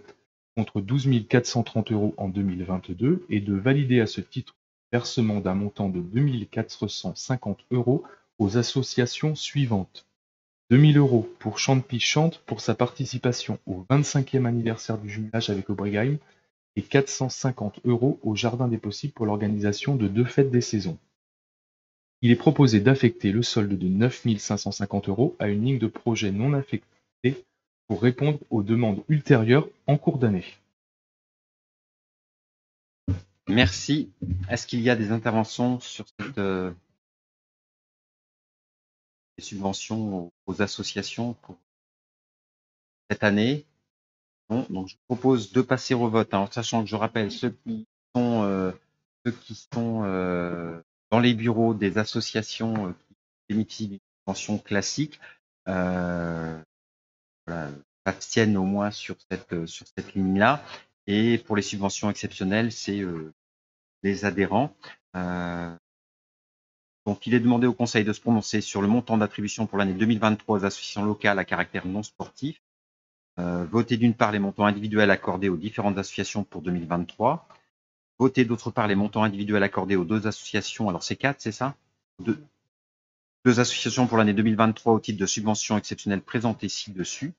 contre 12 430 € en 2022 et de valider à ce titre le versement d'un montant de 2 450 € aux associations suivantes. 2 000 € pour Champy Chante pour sa participation au 25e anniversaire du jumelage avec Obregheim et 450 € au Jardin des Possibles pour l'organisation de 2 fêtes des saisons. Il est proposé d'affecter le solde de 9 550 € à une ligne de projet non affectée pour répondre aux demandes ultérieures en cours d'année. Merci. Est-ce qu'il y a des interventions sur cette subventions aux associations pour cette année? Non. Donc je vous propose de passer au vote, en sachant que je rappelle ceux qui sont dans les bureaux des associations qui bénéficient d'une subvention classique s'abstiennent au moins sur cette ligne-là. Et pour les subventions exceptionnelles, c'est les adhérents. Donc, il est demandé au Conseil de se prononcer sur le montant d'attribution pour l'année 2023 aux associations locales à caractère non sportif. Voter d'une part les montants individuels accordés aux différentes associations pour 2023. Voter d'autre part les montants individuels accordés aux 2 associations. Alors, c'est 4, c'est ça? 2 associations pour l'année 2023 au titre de subventions exceptionnelles présentées ci-dessus.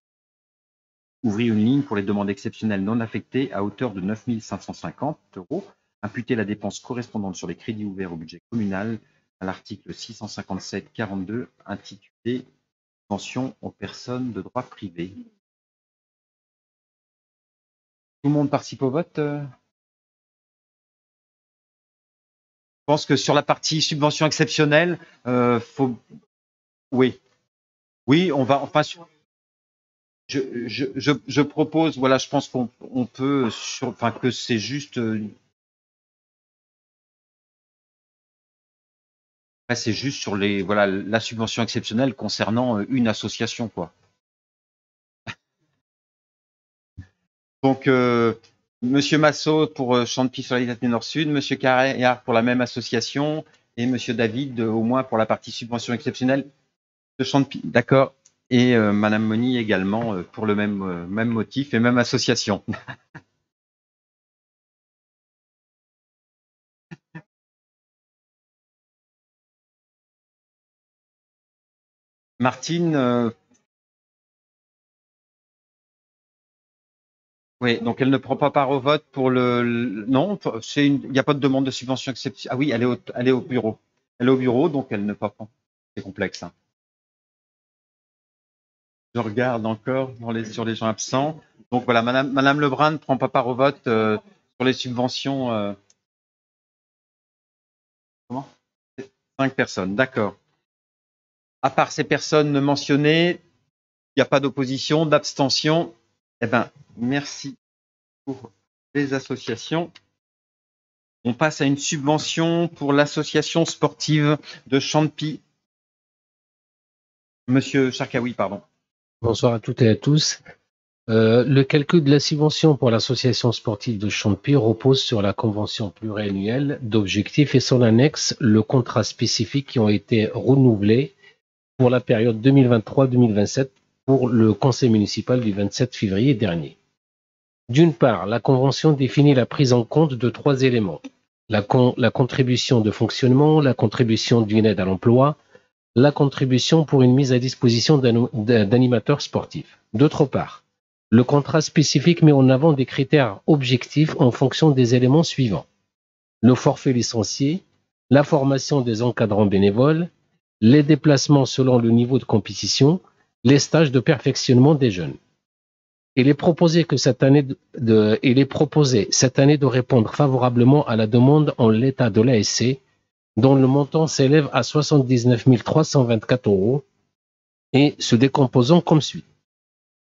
Ouvrir une ligne pour les demandes exceptionnelles non affectées à hauteur de 9 550 €. Imputer la dépense correspondante sur les crédits ouverts au budget communal à l'article 657-42 intitulé « Subvention aux personnes de droit privé ». Tout le monde participe au vote? Je pense que sur la partie subvention exceptionnelle, oui, on va enfin. Je propose, voilà, je pense qu'on peut, que c'est juste. C'est juste sur la subvention exceptionnelle concernant une association, quoi. Donc, Monsieur Massot pour Champy Solidarité Nord-Sud, Monsieur Carrière pour la même association et Monsieur David au moins pour la partie subvention exceptionnelle de Champy. D'accord. Et Madame Moni également pour le même motif et même association. Martine, oui, donc elle ne prend pas part au vote pour non, il n'y a pas de demande de subvention exceptionnelle. Ah oui, elle est au bureau. Elle est au bureau, donc elle ne peut pas. C'est complexe. Hein. Je regarde encore sur les gens absents. Donc voilà, Madame Lebrun ne prend pas part au vote sur les subventions. Comment? 5 personnes, d'accord. À part ces personnes mentionnées, il n'y a pas d'opposition, d'abstention. Eh bien, merci pour les associations. On passe à une subvention pour l'association sportive de Champy. Monsieur Charkaoui, pardon. Bonsoir à toutes et à tous. Le calcul de la subvention pour l'association sportive de Champy repose sur la convention pluriannuelle d'objectifs et son annexe, le contrat spécifique qui ont été renouvelés pour la période 2023-2027 pour le conseil municipal du 27 février dernier. D'une part, la convention définit la prise en compte de 3 éléments. La contribution de fonctionnement, la contribution d'une aide à l'emploi, la contribution pour une mise à disposition d'animateurs sportifs. D'autre part, le contrat spécifique met en avant des critères objectifs en fonction des éléments suivants. Le forfait licencié, la formation des encadrants bénévoles, les déplacements selon le niveau de compétition, les stages de perfectionnement des jeunes. Il est proposé cette année de répondre favorablement à la demande en l'état de l'ASC, dont le montant s'élève à 79 324 € et se décomposant comme suit.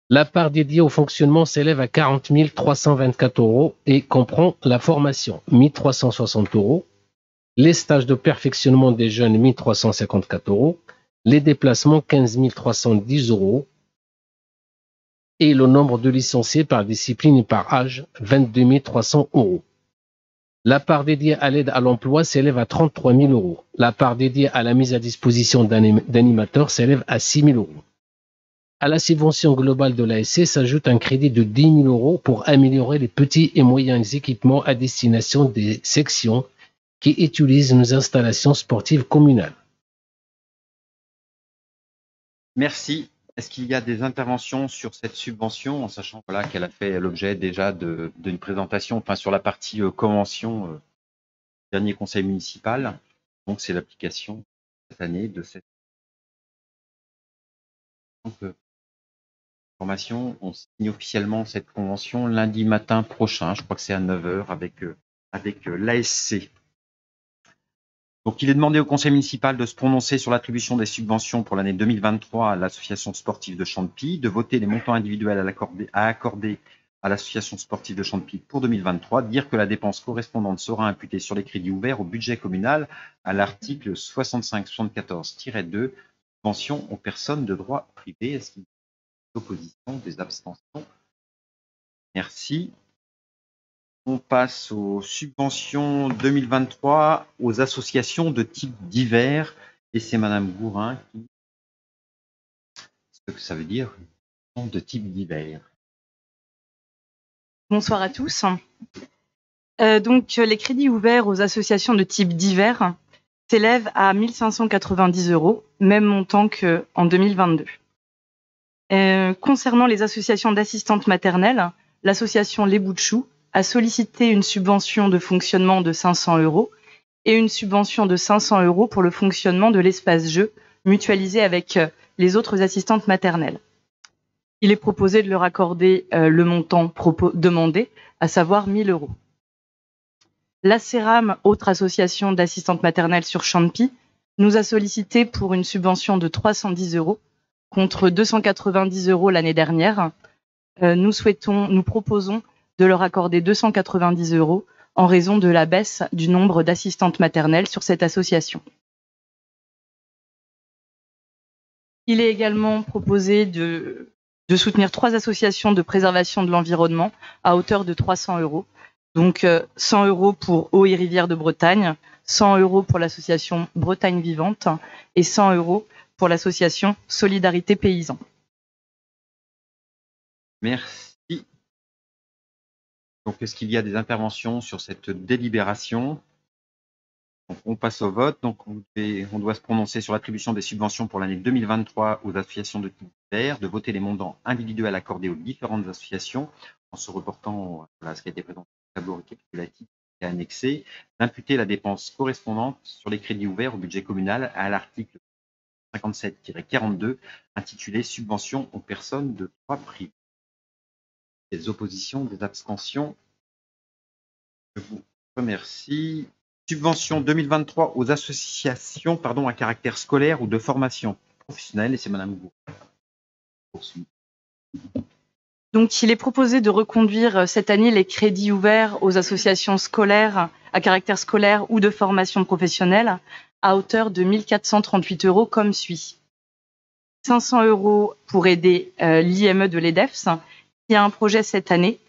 La part dédiée au fonctionnement s'élève à 40 324 € et comprend la formation 1 360 €, les stages de perfectionnement des jeunes 1 354 €, les déplacements 15 310 € et le nombre de licenciés par discipline et par âge 22 300 €. La part dédiée à l'aide à l'emploi s'élève à 33 000 €. La part dédiée à la mise à disposition d'animateurs s'élève à 6 000 €. À la subvention globale de l'ASC s'ajoute un crédit de 10 000 € pour améliorer les petits et moyens équipements à destination des sections qui utilisent nos installations sportives communales. Merci. Est-ce qu'il y a des interventions sur cette subvention, en sachant qu'elle a fait l'objet déjà d'une présentation, enfin sur la partie convention dernier conseil municipal. Donc c'est l'application cette année de cette formation. On signe officiellement cette convention lundi matin prochain. Je crois que c'est à 9h avec l'ASC. Donc, il est demandé au conseil municipal de se prononcer sur l'attribution des subventions pour l'année 2023 à l'association sportive de Champy, de voter les montants individuels à accorder à l'association sportive de Champy pour 2023, dire que la dépense correspondante sera imputée sur les crédits ouverts au budget communal à l'article 65-74-2, subvention aux personnes de droit privé. Est-ce qu'il y a des oppositions, des abstentions? Merci. On passe aux subventions 2023 aux associations de type divers. Et c'est Madame Gourin qui... Ce que ça veut dire, de type divers. Bonsoir à tous. Donc, les crédits ouverts aux associations de type divers s'élèvent à 1 590 €, même montant qu'en 2022. Concernant les associations d'assistantes maternelles, l'association Les Bouts de Chou a sollicité une subvention de fonctionnement de 500 € et une subvention de 500 € pour le fonctionnement de l'espace jeu mutualisé avec les autres assistantes maternelles. Il est proposé de leur accorder le montant demandé, à savoir 1 000 €. La CERAM, autre association d'assistantes maternelles sur Champy, nous a sollicité pour une subvention de 310 € contre 290 € l'année dernière. Nous proposons de leur accorder 290 € en raison de la baisse du nombre d'assistantes maternelles sur cette association. Il est également proposé de soutenir 3 associations de préservation de l'environnement à hauteur de 300 €. Donc 100 € pour Eau et Rivières de Bretagne, 100 € pour l'association Bretagne Vivante et 100 € pour l'association Solidarité Paysans. Merci. Donc, est-ce qu'il y a des interventions sur cette délibération? Donc, on passe au vote. Donc, on doit se prononcer sur l'attribution des subventions pour l'année 2023 aux associations de type vert, de voter les montants individuels accordés aux différentes associations en se reportant à ce qui a été présenté au tableau récapitulatif et annexé, d'imputer la dépense correspondante sur les crédits ouverts au budget communal à l'article 57-42 intitulé Subventions aux personnes de droit privé. Des oppositions, des abstentions. Je vous remercie. Subvention 2023 aux associations à caractère scolaire ou de formation professionnelle. Et c'est Madame Gour. Donc, il est proposé de reconduire cette année les crédits ouverts aux associations scolaires à caractère scolaire ou de formation professionnelle à hauteur de 1 438 € comme suit. 500 € pour aider l'IME de l'EDEFS, qui a un projet cette année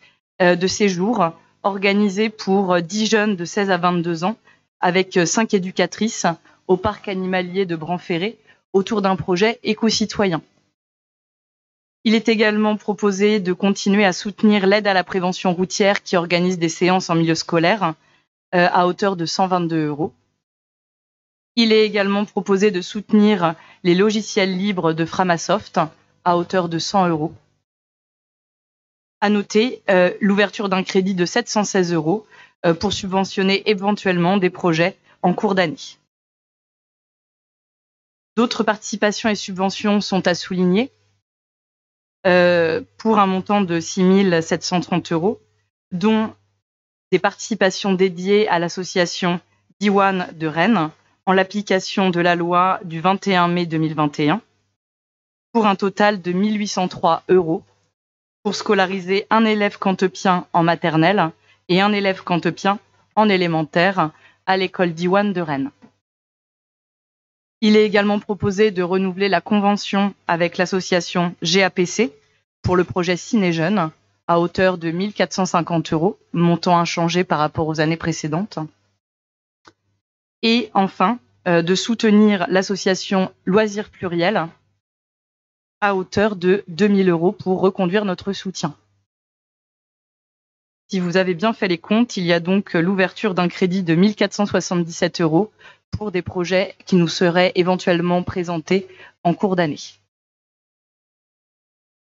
de séjour organisé pour 10 jeunes de 16 à 22 ans avec 5 éducatrices au parc animalier de Bran-Ferré autour d'un projet éco-citoyen. Il est également proposé de continuer à soutenir l'aide à la prévention routière qui organise des séances en milieu scolaire à hauteur de 122 €. Il est également proposé de soutenir les logiciels libres de Framasoft à hauteur de 100 €. À noter l'ouverture d'un crédit de 716 € pour subventionner éventuellement des projets en cours d'année. D'autres participations et subventions sont à souligner pour un montant de 6 730 €, dont des participations dédiées à l'association Diwan de Rennes en l'application de la loi du 21 mai 2021 pour un total de 1 803 € pour scolariser un élève cantepien en maternelle et un élève cantepien en élémentaire à l'école Diwan de Rennes. Il est également proposé de renouveler la convention avec l'association GAPC pour le projet Ciné-Jeunes à hauteur de 1 450 €, montant inchangé par rapport aux années précédentes. Et enfin, de soutenir l'association Loisirs Pluriels à hauteur de 2 000 € pour reconduire notre soutien. Si vous avez bien fait les comptes, il y a donc l'ouverture d'un crédit de 1 477 € pour des projets qui nous seraient éventuellement présentés en cours d'année.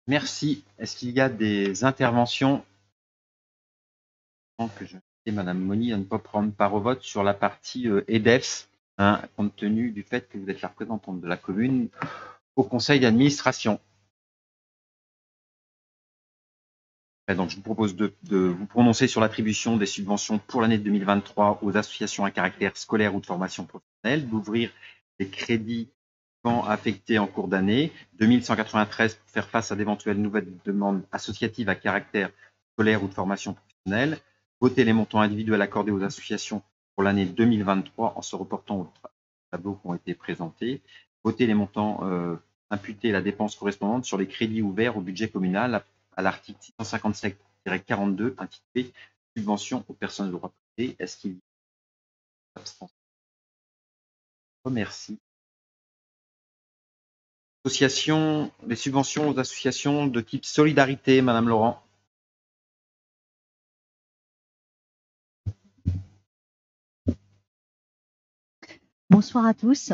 Merci. Est-ce qu'il y a des interventions? Que je invite Madame Moni à ne pas prendre part au vote sur la partie EDEFS, compte tenu du fait que vous êtes la représentante de la commune au conseil d'administration. Donc, je vous propose de vous prononcer sur l'attribution des subventions pour l'année 2023 aux associations à caractère scolaire ou de formation professionnelle, d'ouvrir les crédits affectés en cours d'année, 2193 pour faire face à d'éventuelles nouvelles demandes associatives à caractère scolaire ou de formation professionnelle, voter les montants individuels accordés aux associations pour l'année 2023 en se reportant aux tableaux qui ont été présentés, voter les montants imputés la dépense correspondante sur les crédits ouverts au budget communal à l'article 657-42 intitulé Subventions aux personnes de droit privé. Est-ce qu'il y a abstention? Merci. Les subventions aux associations de type solidarité, Madame Laurent. Bonsoir à tous.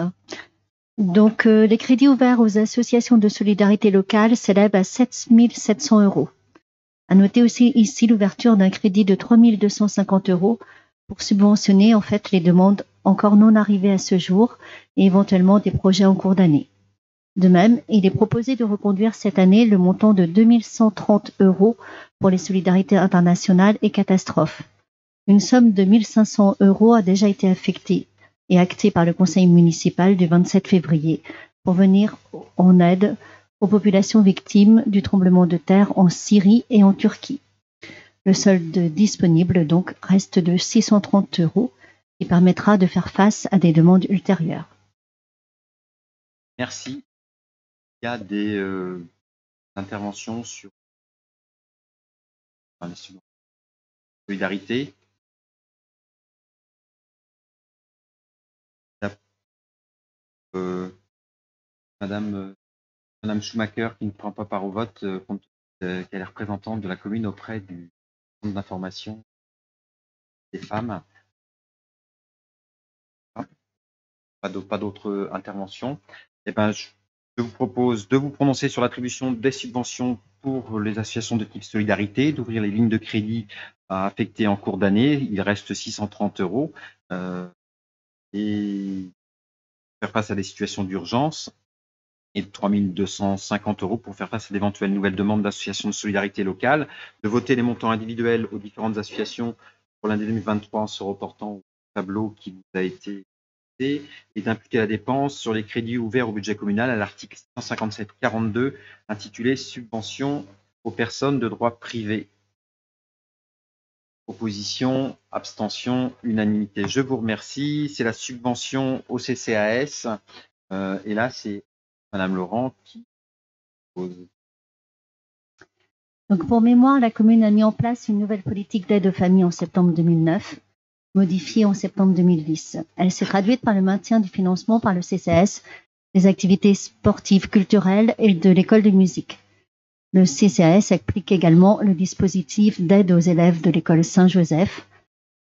Donc, les crédits ouverts aux associations de solidarité locale s'élèvent à 7 700 €. À noter aussi ici l'ouverture d'un crédit de 3 250 € pour subventionner en fait les demandes encore non arrivées à ce jour et éventuellement des projets en cours d'année. De même, il est proposé de reconduire cette année le montant de 2 130 € pour les solidarités internationales et catastrophes. Une somme de 1 500 € a déjà été affectée et actée par le conseil municipal du 27 février pour venir en aide aux populations victimes du tremblement de terre en Syrie et en Turquie. Le solde disponible donc reste de 630 € qui permettra de faire face à des demandes ultérieures. Merci. Il y a des interventions sur les subventions de solidarité. Madame Schumacher qui ne prend pas part au vote, compte tenu qu'elle est représentante de la commune auprès du centre d'information des femmes. pas d'autres interventions. Eh ben, je vous propose de vous prononcer sur l'attribution des subventions pour les associations de type solidarité, d'ouvrir les lignes de crédit à affecter en cours d'année. Il reste 630 €. Et faire face à des situations d'urgence, et de 3 250 € pour faire face à d'éventuelles nouvelles demandes d'associations de solidarité locale, de voter les montants individuels aux différentes associations pour l'année 2023 en se reportant au tableau qui vous a été et d'imputer la dépense sur les crédits ouverts au budget communal à l'article 157-42 intitulé Subventions aux personnes de droit privé. Opposition, abstention, unanimité. Je vous remercie. C'est la subvention au CCAS. Et là, c'est Madame Laurent qui pose. Donc pour mémoire, la commune a mis en place une nouvelle politique d'aide aux familles en septembre 2009, modifiée en septembre 2010. Elle s'est traduite par le maintien du financement par le CCAS des activités sportives, culturelles et de l'école de musique. Le CCAS applique également le dispositif d'aide aux élèves de l'école Saint-Joseph,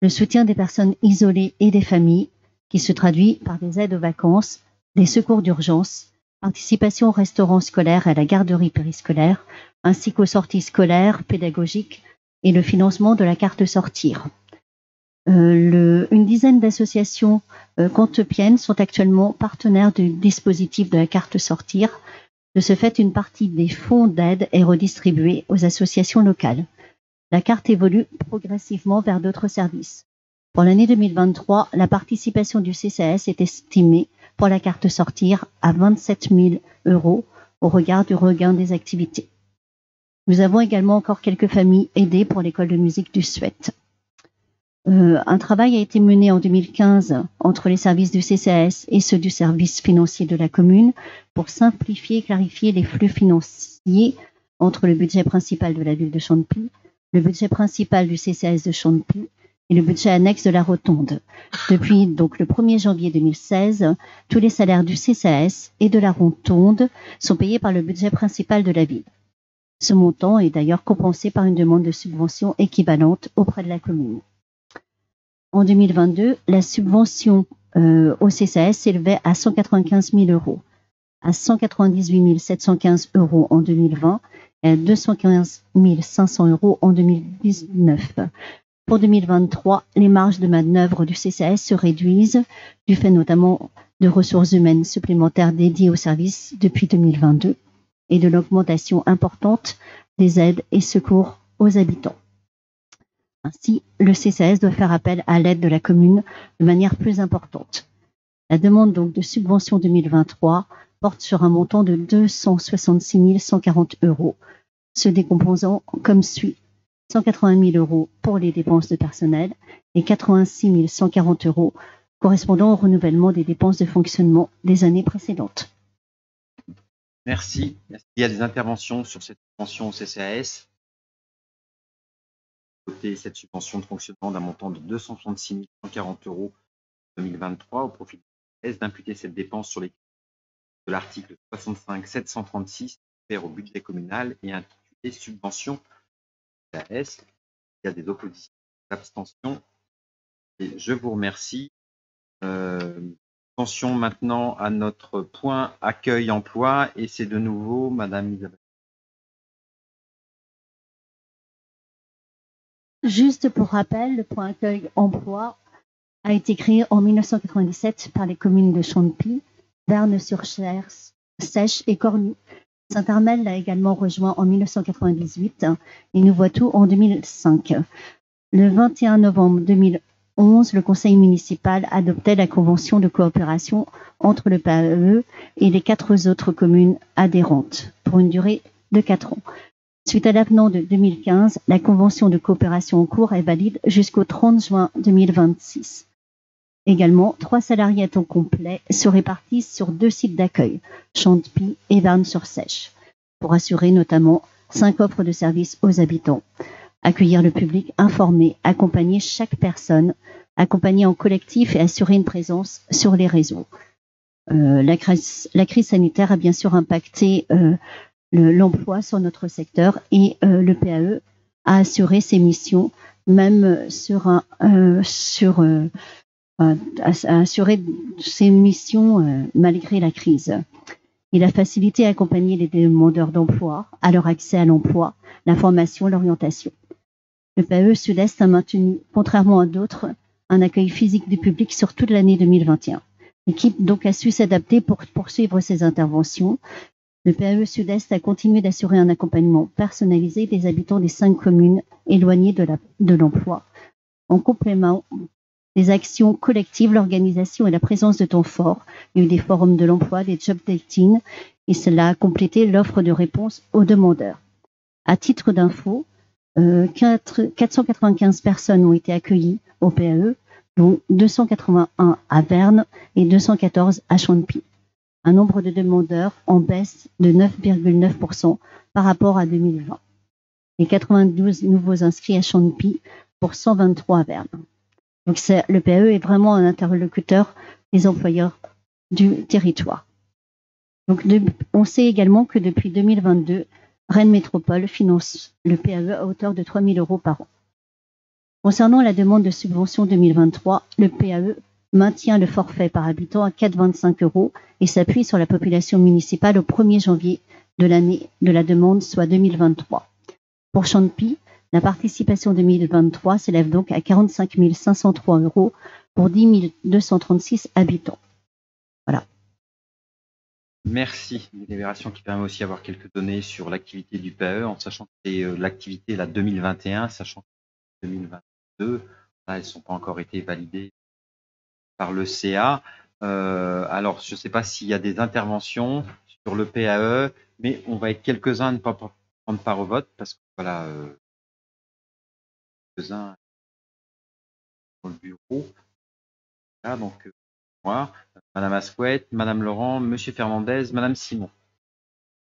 le soutien des personnes isolées et des familles, qui se traduit par des aides aux vacances, des secours d'urgence, participation au restaurant scolaire et à la garderie périscolaire, ainsi qu'aux sorties scolaires, pédagogiques et le financement de la carte Sortir. Une dizaine d'associations comptepiennes sont actuellement partenaires du dispositif de la carte Sortir. De ce fait, une partie des fonds d'aide est redistribuée aux associations locales. La carte évolue progressivement vers d'autres services. Pour l'année 2023, la participation du CCAS est estimée pour la carte Sortir à 27 000 € au regard du regain des activités. Nous avons également encore quelques familles aidées pour l'école de musique du Suède. Un travail a été mené en 2015 entre les services du CCAS et ceux du service financier de la commune pour simplifier et clarifier les flux financiers entre le budget principal de la ville de Chantepie, le budget principal du CCAS de Chantepie et le budget annexe de la Rotonde. Depuis donc le 1er janvier 2016, tous les salaires du CCAS et de la Rotonde sont payés par le budget principal de la ville. Ce montant est d'ailleurs compensé par une demande de subvention équivalente auprès de la commune. En 2022, la subvention au CCAS s'élevait à 195 000 €, à 198 715 € en 2020 et à 215 500 € en 2019. Pour 2023, les marges de manœuvre du CCAS se réduisent, du fait notamment de ressources humaines supplémentaires dédiées au service depuis 2022 et de l'augmentation importante des aides et secours aux habitants. Ainsi, le CCAS doit faire appel à l'aide de la commune de manière plus importante. La demande donc de subvention 2023 porte sur un montant de 266 140 €, se décomposant comme suit: 180 000 € pour les dépenses de personnel et 86 140 € correspondant au renouvellement des dépenses de fonctionnement des années précédentes. Merci. Est-ce qu'il y a des interventions sur cette subvention au CCAS? Voter cette subvention de fonctionnement d'un montant de 266 140 € en 2023 au profit du CCAS, d'imputer cette dépense sur les de l'article 65 736 au budget communal et intitulé subvention CCAS. Il y a des oppositions, des abstentions. Et je vous remercie. Attention maintenant à notre point accueil emploi et c'est de nouveau Madame Isabelle. Juste pour rappel, le point accueil emploi a été créé en 1997 par les communes de Chantepie, Verne-sur-Cher, Sèche et Cornu. Saint-Armel l'a également rejoint en 1998 et Nouveau-Tout en 2005. Le 21 novembre 2011, le conseil municipal adoptait la convention de coopération entre le PAE et les 4 autres communes adhérentes pour une durée de 4 ans. Suite à l'avenant de 2015, la convention de coopération en cours est valide jusqu'au 30 juin 2026. Également, 3 salariés à temps complet se répartissent sur 2 sites d'accueil, Chantepie et Verne-sur-Sèche, pour assurer notamment 5 offres de services aux habitants, accueillir le public, informer, accompagner chaque personne, accompagner en collectif et assurer une présence sur les réseaux. La crise sanitaire a bien sûr impacté l'emploi sur notre secteur et le PAE a assuré ses missions même sur à assurer ses missions malgré la crise. Il a facilité et accompagné les demandeurs d'emploi à leur accès à l'emploi, la formation, l'orientation. Le PAE Sud-Est a maintenu, contrairement à d'autres, un accueil physique du public sur toute l'année 2021. L'équipe donc a su s'adapter pour poursuivre ses interventions. Le PAE Sud-Est a continué d'assurer un accompagnement personnalisé des habitants des 5 communes éloignées de l'emploi. En complément des actions collectives, l'organisation et la présence de temps forts, il y a eu des forums de l'emploi, des job dating, et cela a complété l'offre de réponse aux demandeurs. À titre d'info, 495 personnes ont été accueillies au PAE, dont 281 à Verne et 214 à Champy. Un nombre de demandeurs en baisse de 9,9% par rapport à 2020. Et 92 nouveaux inscrits à Champy pour 123 à Verne. Donc le PAE est vraiment un interlocuteur des employeurs du territoire. Donc on sait également que depuis 2022, Rennes Métropole finance le PAE à hauteur de 3 000 € par an. Concernant la demande de subvention 2023, le PAE maintient le forfait par habitant à 4,25 € et s'appuie sur la population municipale au 1er janvier de l'année de la demande, soit 2023. Pour Champy, la participation 2023 s'élève donc à 45 503 € pour 10 236 habitants. Voilà. Merci. Une délibération qui permet aussi d'avoir quelques données sur l'activité du PAE, en sachant que c'est l'activité 2021, sachant que 2022, là, elles ne sont pas encore été validées par le CA. Alors, je ne sais pas s'il y a des interventions sur le PAE, mais on va être quelques-uns à ne pas prendre part au vote, parce que voilà, quelques-uns dans le bureau. Là, donc, moi, Madame Asquette, Madame Laurent, Monsieur Fernandez, Madame Simon.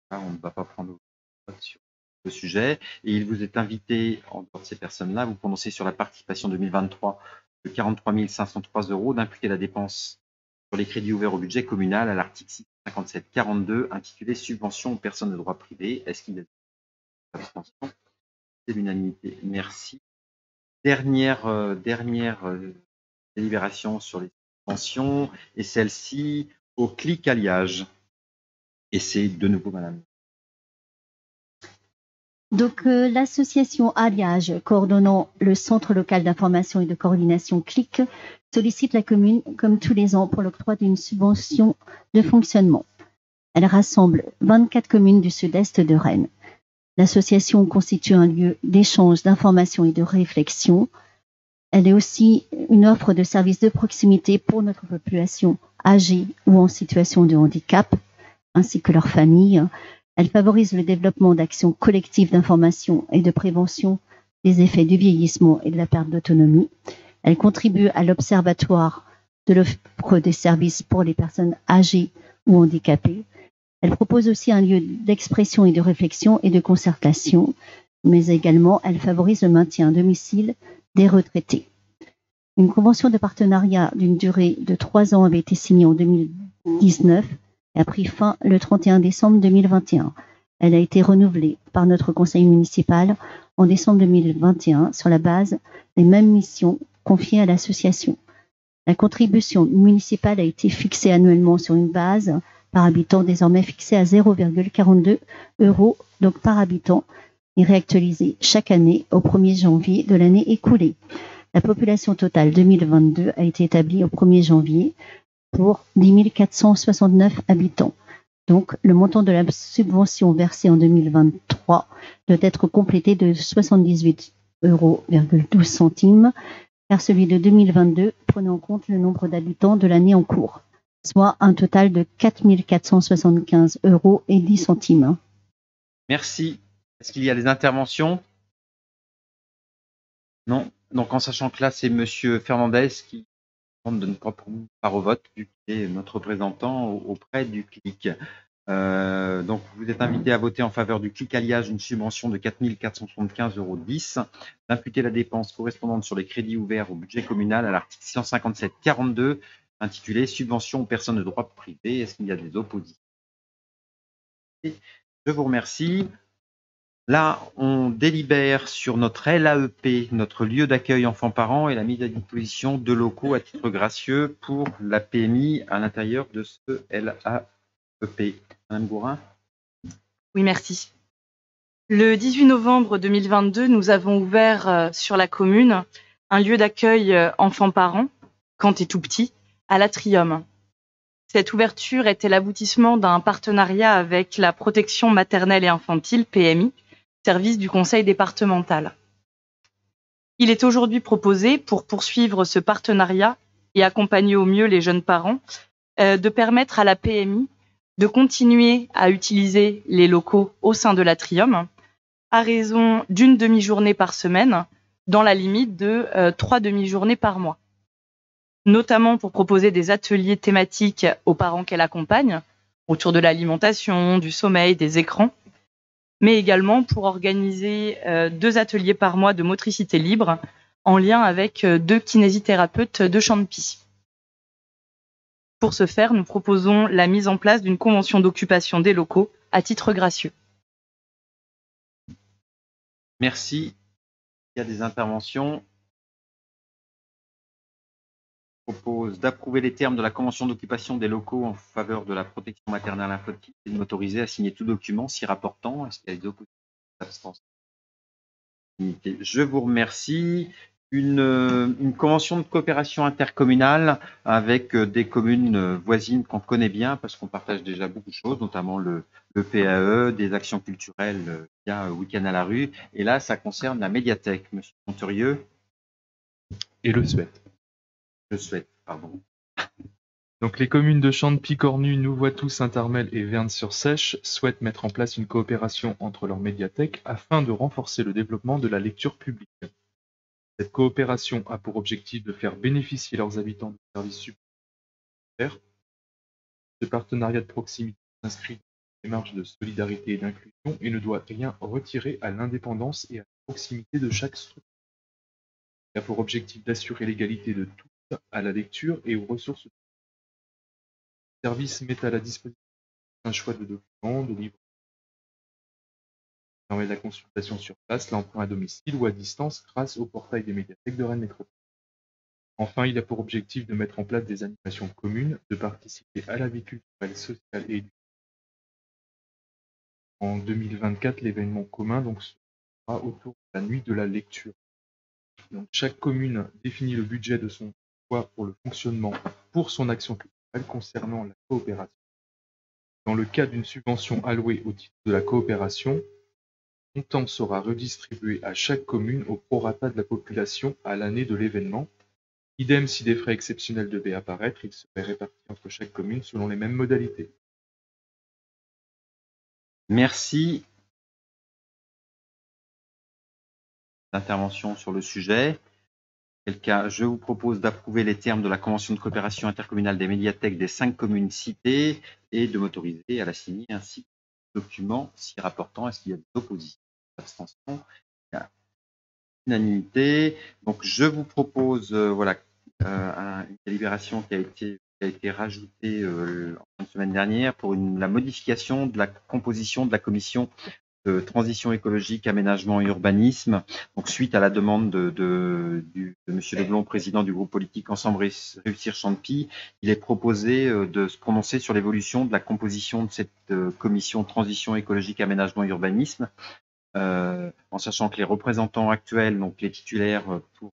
Là, on ne va pas prendre le vote sur le sujet. Et il vous est invité, en dehors de ces personnes-là, vous prononcez sur la participation 2023 de 43 503 €, d'imputer la dépense sur les crédits ouverts au budget communal à l'article 657-42, intitulé Subvention aux personnes de droit privé. Est-ce qu'il y a des abstentions? C'est l'unanimité. Merci. Dernière délibération sur les subventions, et celle-ci au clic alliage. Et c'est de nouveau Madame. Donc l'association Alliage, coordonnant le Centre local d'information et de coordination CLIC, sollicite la commune, comme tous les ans, pour l'octroi d'une subvention de fonctionnement. Elle rassemble 24 communes du sud-est de Rennes. L'association constitue un lieu d'échange, d'information et de réflexion. Elle est aussi une offre de services de proximité pour notre population âgée ou en situation de handicap, ainsi que leurs familles. Elle favorise le développement d'actions collectives d'information et de prévention des effets du vieillissement et de la perte d'autonomie. Elle contribue à l'observatoire de l'offre des services pour les personnes âgées ou handicapées. Elle propose aussi un lieu d'expression et de réflexion et de concertation, mais également elle favorise le maintien à domicile des retraités. Une convention de partenariat d'une durée de 3 ans avait été signée en 2019 et a pris fin le 31 décembre 2021. Elle a été renouvelée par notre conseil municipal en décembre 2021 sur la base des mêmes missions confiées à l'association. La contribution municipale a été fixée annuellement sur une base par habitant désormais fixée à 0,42 € donc par habitant et réactualisée chaque année au 1er janvier de l'année écoulée. La population totale 2022 a été établie au 1er janvier pour 10 469 habitants. Donc, le montant de la subvention versée en 2023 doit être complété de 78,12 €, car celui de 2022 prenait en compte le nombre d'habitants de l'année en cours, soit un total de 4 475,10 €. Merci. Est-ce qu'il y a des interventions? Non. Donc, en sachant que là, c'est Monsieur Fernandez qui demande de ne pas prendre part au vote, vu qu'il est notre représentant auprès du CLIC. Donc, vous êtes invité à voter en faveur du CLIC alliage une subvention de 4 475,10 €, d'imputer la dépense correspondante sur les crédits ouverts au budget communal à l'article 657-42, intitulé Subvention aux personnes de droit privé. Est-ce qu'il y a des oppositions? Je vous remercie. Là, on délibère sur notre LAEP, notre lieu d'accueil enfants-parents, et la mise à disposition de locaux à titre gracieux pour la PMI à l'intérieur de ce LAEP. Madame Gourin? Oui, merci. Le 18 novembre 2022, nous avons ouvert sur la commune un lieu d'accueil enfants-parents, quand t'es tout petit, à l'Atrium. Cette ouverture était l'aboutissement d'un partenariat avec la protection maternelle et infantile, PMI, service du conseil départemental. Il est aujourd'hui proposé, pour poursuivre ce partenariat et accompagner au mieux les jeunes parents, de permettre à la PMI de continuer à utiliser les locaux au sein de l'Atrium à raison d'une demi-journée par semaine, dans la limite de 3 demi-journées par mois, notamment pour proposer des ateliers thématiques aux parents qu'elle accompagne, autour de l'alimentation, du sommeil, des écrans, mais également pour organiser 2 ateliers par mois de motricité libre en lien avec 2 kinésithérapeutes de Champy. Pour ce faire, nous proposons la mise en place d'une convention d'occupation des locaux à titre gracieux. Merci. Il y a des interventions. Je propose d'approuver les termes de la convention d'occupation des locaux en faveur de la protection maternelle infantile et de m'autoriser à signer tout document s'y rapportant. Est-ce qu'il y a des oppositions? Je vous remercie. Une convention de coopération intercommunale avec des communes voisines qu'on connaît bien parce qu'on partage déjà beaucoup de choses, notamment le PAE, des actions culturelles via Week-end à la rue. Et là, ça concerne la médiathèque. Monsieur Conturieux. Et le souhaite. Le souhaite, pardon. Donc les communes de Champy, Cornu, Nouvoitou, Saint-Armel et Verne-sur-Sèche souhaitent mettre en place une coopération entre leurs médiathèques afin de renforcer le développement de la lecture publique. Cette coopération a pour objectif de faire bénéficier leurs habitants de services supplémentaires. Ce partenariat de proximité s'inscrit dans une démarche de solidarité et d'inclusion et ne doit rien retirer à l'indépendance et à la proximité de chaque structure. Il a pour objectif d'assurer l'égalité de tous à la lecture et aux ressources. Le service met à la disposition un choix de documents, de livres, permet la consultation sur place, l'emprunt à domicile ou à distance grâce au portail des médiathèques de Rennes Métropole. Enfin, il a pour objectif de mettre en place des animations communes, de participer à la vie culturelle, sociale et éducative. En 2024, l'événement commun sera autour de la nuit de la lecture. Donc, chaque commune définit le budget de son choix pour le fonctionnement pour son action culturelle concernant la coopération. Dans le cas d'une subvention allouée au titre de la coopération, le montant sera redistribué à chaque commune au prorata de la population à l'année de l'événement. Idem si des frais exceptionnels devaient apparaître, ils seraient répartis entre chaque commune selon les mêmes modalités. Merci. D'intervention sur le sujet. Je vous propose d'approuver les termes de la convention de coopération intercommunale des médiathèques des 5 communes citées et de m'autoriser à la signer ainsi que le document s'y rapportant. Est-ce qu'il y a des oppositions, abstentions? Il y a unanimité. Donc je vous propose une délibération qui a été rajoutée en fin de semaine dernière pour la modification de la composition de la commission de transition écologique, aménagement et urbanisme. Donc, suite à la demande de Monsieur Leblond, président du groupe politique Ensemble Réussir Champy, il est proposé de se prononcer sur l'évolution de la composition de cette commission de transition écologique, aménagement et urbanisme, en sachant que les représentants actuels, donc les titulaires pour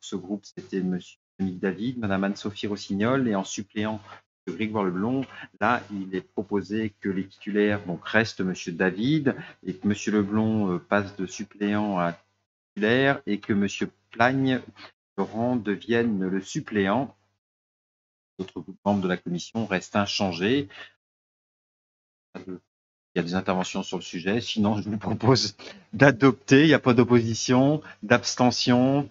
ce groupe, c'était Monsieur Dominique David, Madame Anne-Sophie Rossignol, et en suppléant Grégoire Leblond, là, il est proposé que les titulaires restent Monsieur David et que Monsieur Leblond passe de suppléant à titulaire et que Monsieur Plagne Laurent devienne le suppléant. D'autres membres de la commission restent inchangés. Il y a des interventions sur le sujet. Sinon, je vous propose d'adopter. Il n'y a pas d'opposition, d'abstention.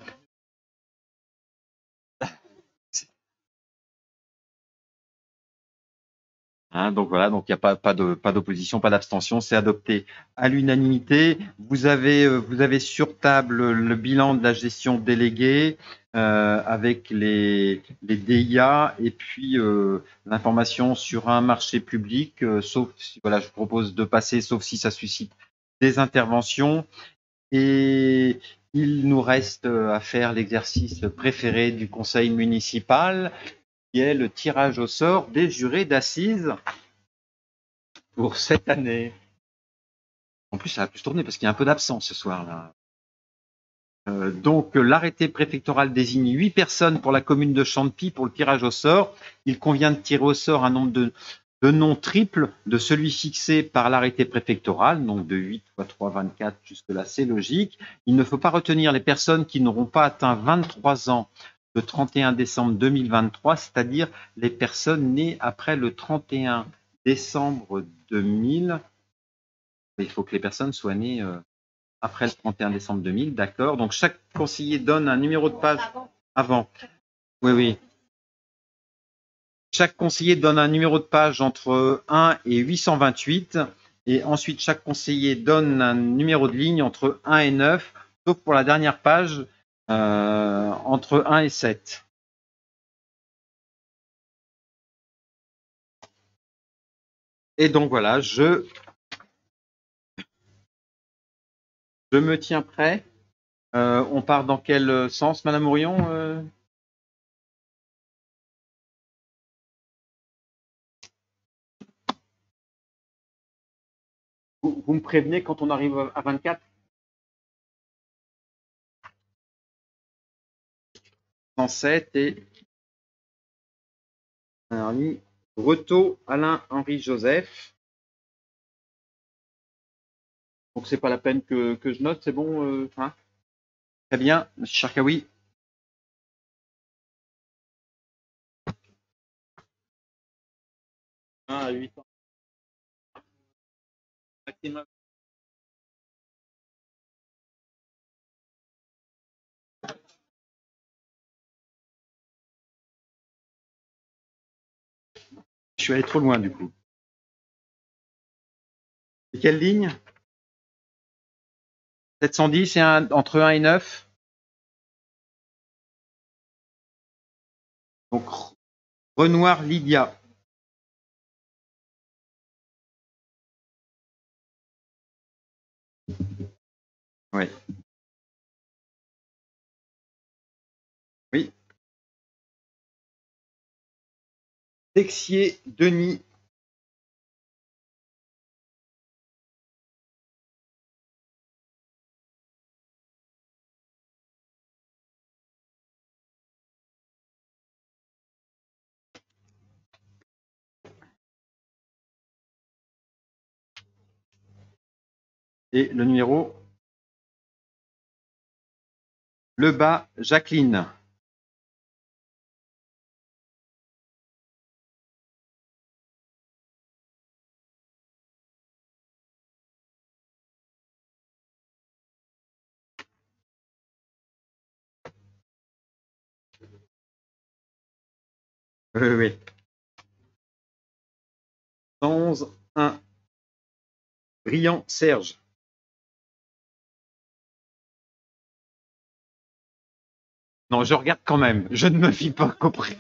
Donc voilà, donc il n'y a pas d'opposition, pas d'abstention, c'est adopté à l'unanimité. Vous avez sur table le bilan de la gestion déléguée avec les DIA et puis l'information sur un marché public, sauf si je vous propose de passer, sauf si ça suscite des interventions. Et il nous reste à faire l'exercice préféré du conseil municipal, qui est le tirage au sort des jurés d'assises pour cette année. En plus, ça va plus tourner parce qu'il y a un peu d'absence ce soir-là. Donc, l'arrêté préfectoral désigne 8 personnes pour la commune de Champy pour le tirage au sort. Il convient de tirer au sort un nombre de noms triple de celui fixé par l'arrêté préfectoral, donc de 8 x 3, 24, jusque-là c'est logique. Il ne faut pas retenir les personnes qui n'auront pas atteint 23 ans le 31 décembre 2023, c'est-à-dire les personnes nées après le 31 décembre 2000. Il faut que les personnes soient nées après le 31 décembre 2000, d'accord. Donc, chaque conseiller donne un numéro de page avant. Oui, oui. Chaque conseiller donne un numéro de page entre 1 et 828. Et ensuite, chaque conseiller donne un numéro de ligne entre 1 et 9, sauf pour la dernière page, entre 1 et 7. Et donc, voilà, je me tiens prêt. On part dans quel sens, Madame Orion vous me prévenez quand on arrive à 24 ? 107 et Reto, Alain-Henri Joseph. Donc, c'est pas la peine que je note, c'est bon hein? Très bien, M. Charkaoui. À 8 ans. Je suis allé trop loin du coup. Et quelle ligne? 710 et entre 1 et 9. Donc, Renoir Lydia. Oui. Oui. Texier Denis. Et le numéro? Lebas Jacqueline. Oui. 111 1. Briand Serge. Non, je regarde quand même. Je ne me fie pas qu'au prix.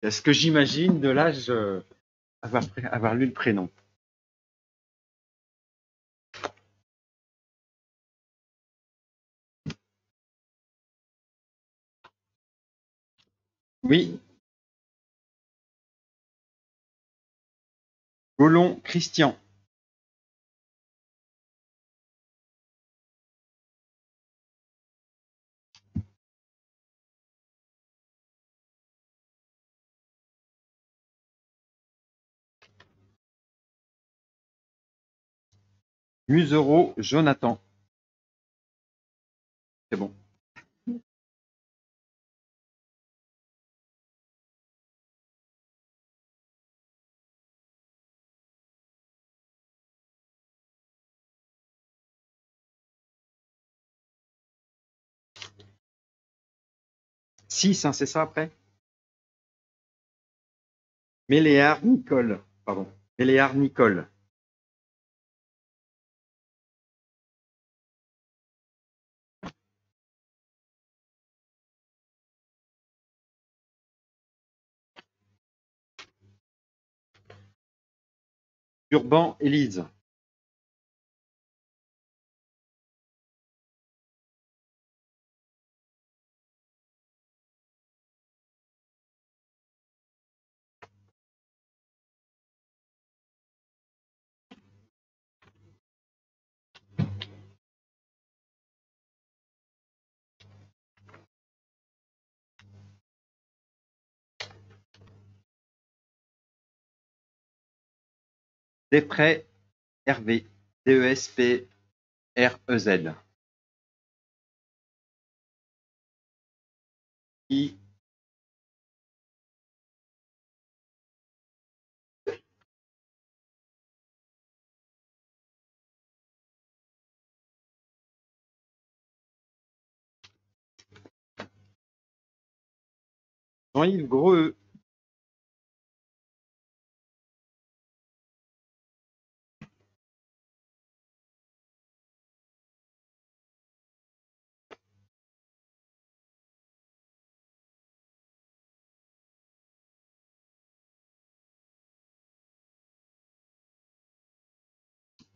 Est-ce que j'imagine de l'âge avoir lu le prénom? Oui. Gollon Christian. Musereau Jonathan. C'est bon. Six, hein, c'est ça après? Méléard Nicole. Pardon. Méléard Nicole. Urban Élise. Després Hervé, DESPREZ. Qui Jean-Yves Greux.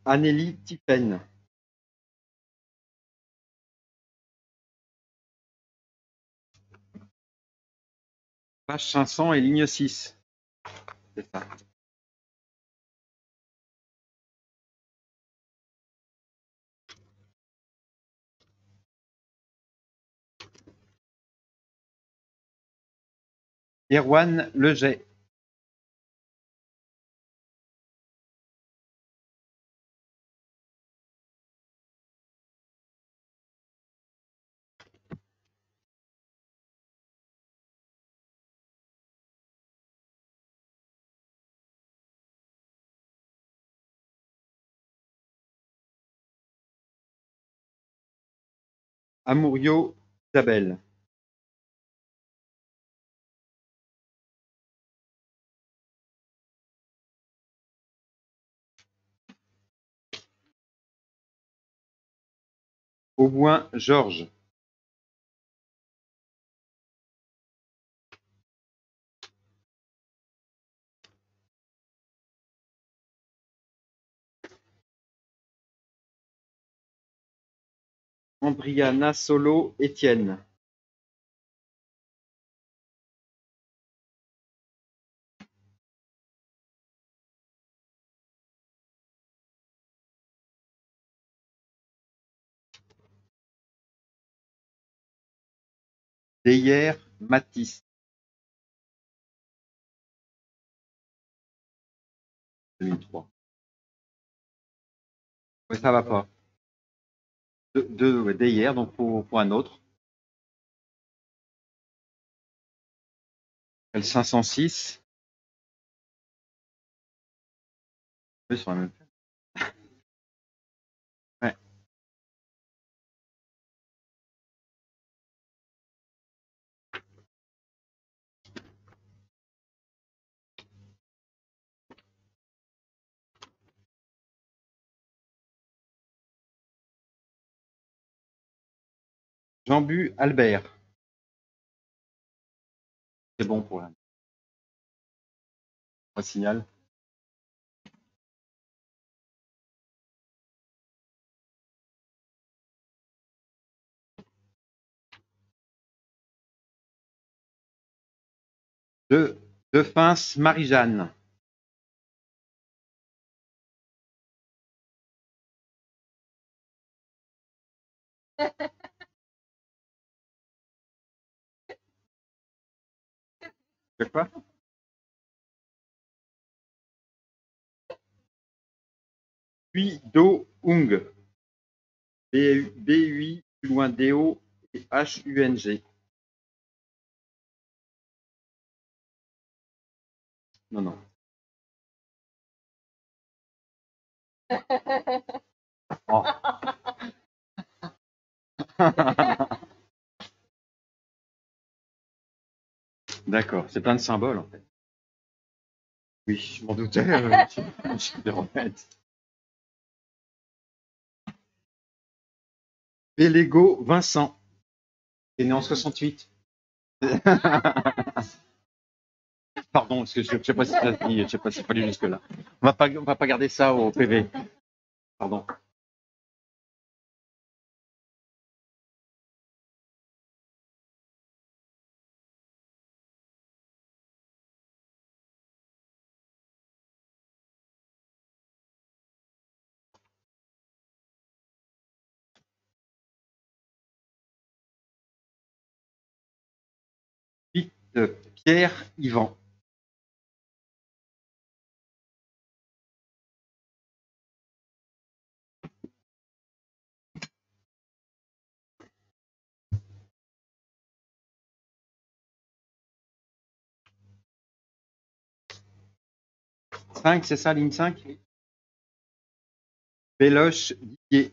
Anélie Tiphaine. Page 500 et ligne 6. C'est ça. Erwan Leget. Amourio Isabelle. Auboin Georges. Ambriana Solo Étienne. Deyer Mathis. 2003. Ouais, ça va pas. Deyer, donc pour un autre. Le 506. Oui, sur la même. Ouais. Jean-Bu Albert. C'est bon pour un signal. De Fins Marie-Jeanne. C'est quoi? Puis Do Hung. B-U-I, plus loin D-O et H-U-N-G. Non, non. Oh. D'accord, c'est plein de symboles en fait. Oui, je m'en doutais. Je vais remettre. Pélego Vincent, qui est né en 68. Pardon, parce que je ne sais pas si ça se dit, je sais pas si c'est pas lu jusque-là. On va pas garder ça au PV. Pardon. Vite, Pierre Yvan. 5, c'est ça, ligne 5? Béloche, Didier.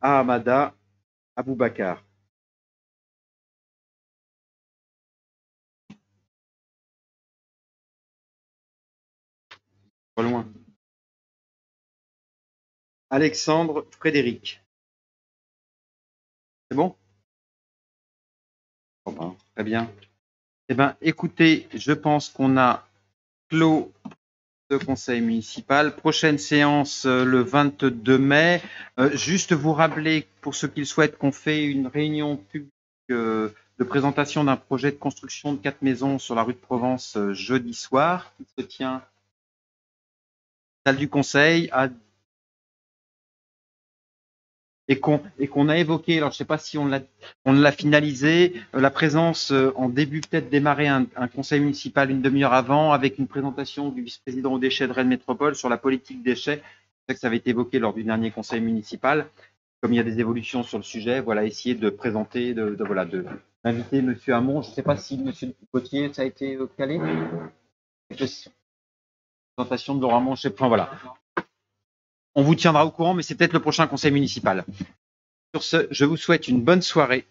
Ahamada, Aboubacar. Pas loin. Alexandre, Frédéric. C'est bon? Bon ben, très bien. Eh bien, écoutez, je pense qu'on a clos le conseil municipal. Prochaine séance le 22 mai. Juste vous rappeler, pour ceux qui le souhaitent, qu'on fait une réunion publique de présentation d'un projet de construction de 4 maisons sur la rue de Provence jeudi soir, qui se tient salle du conseil et qu'on a évoqué, alors je ne sais pas si on l'a finalisé, la présence en début, peut-être démarrer un conseil municipal une demi-heure avant avec une présentation du vice-président aux déchets de Rennes Métropole sur la politique déchets. Je sais que ça avait été évoqué lors du dernier conseil municipal. Comme il y a des évolutions sur le sujet, voilà, essayer de présenter, d'inviter Monsieur Hamon. Je ne sais pas si Monsieur Gauthier, ça a été calé. Présentation de Laurent Hamon, je sais pas, enfin, voilà. On vous tiendra au courant, mais c'est peut-être le prochain conseil municipal. Sur ce, je vous souhaite une bonne soirée.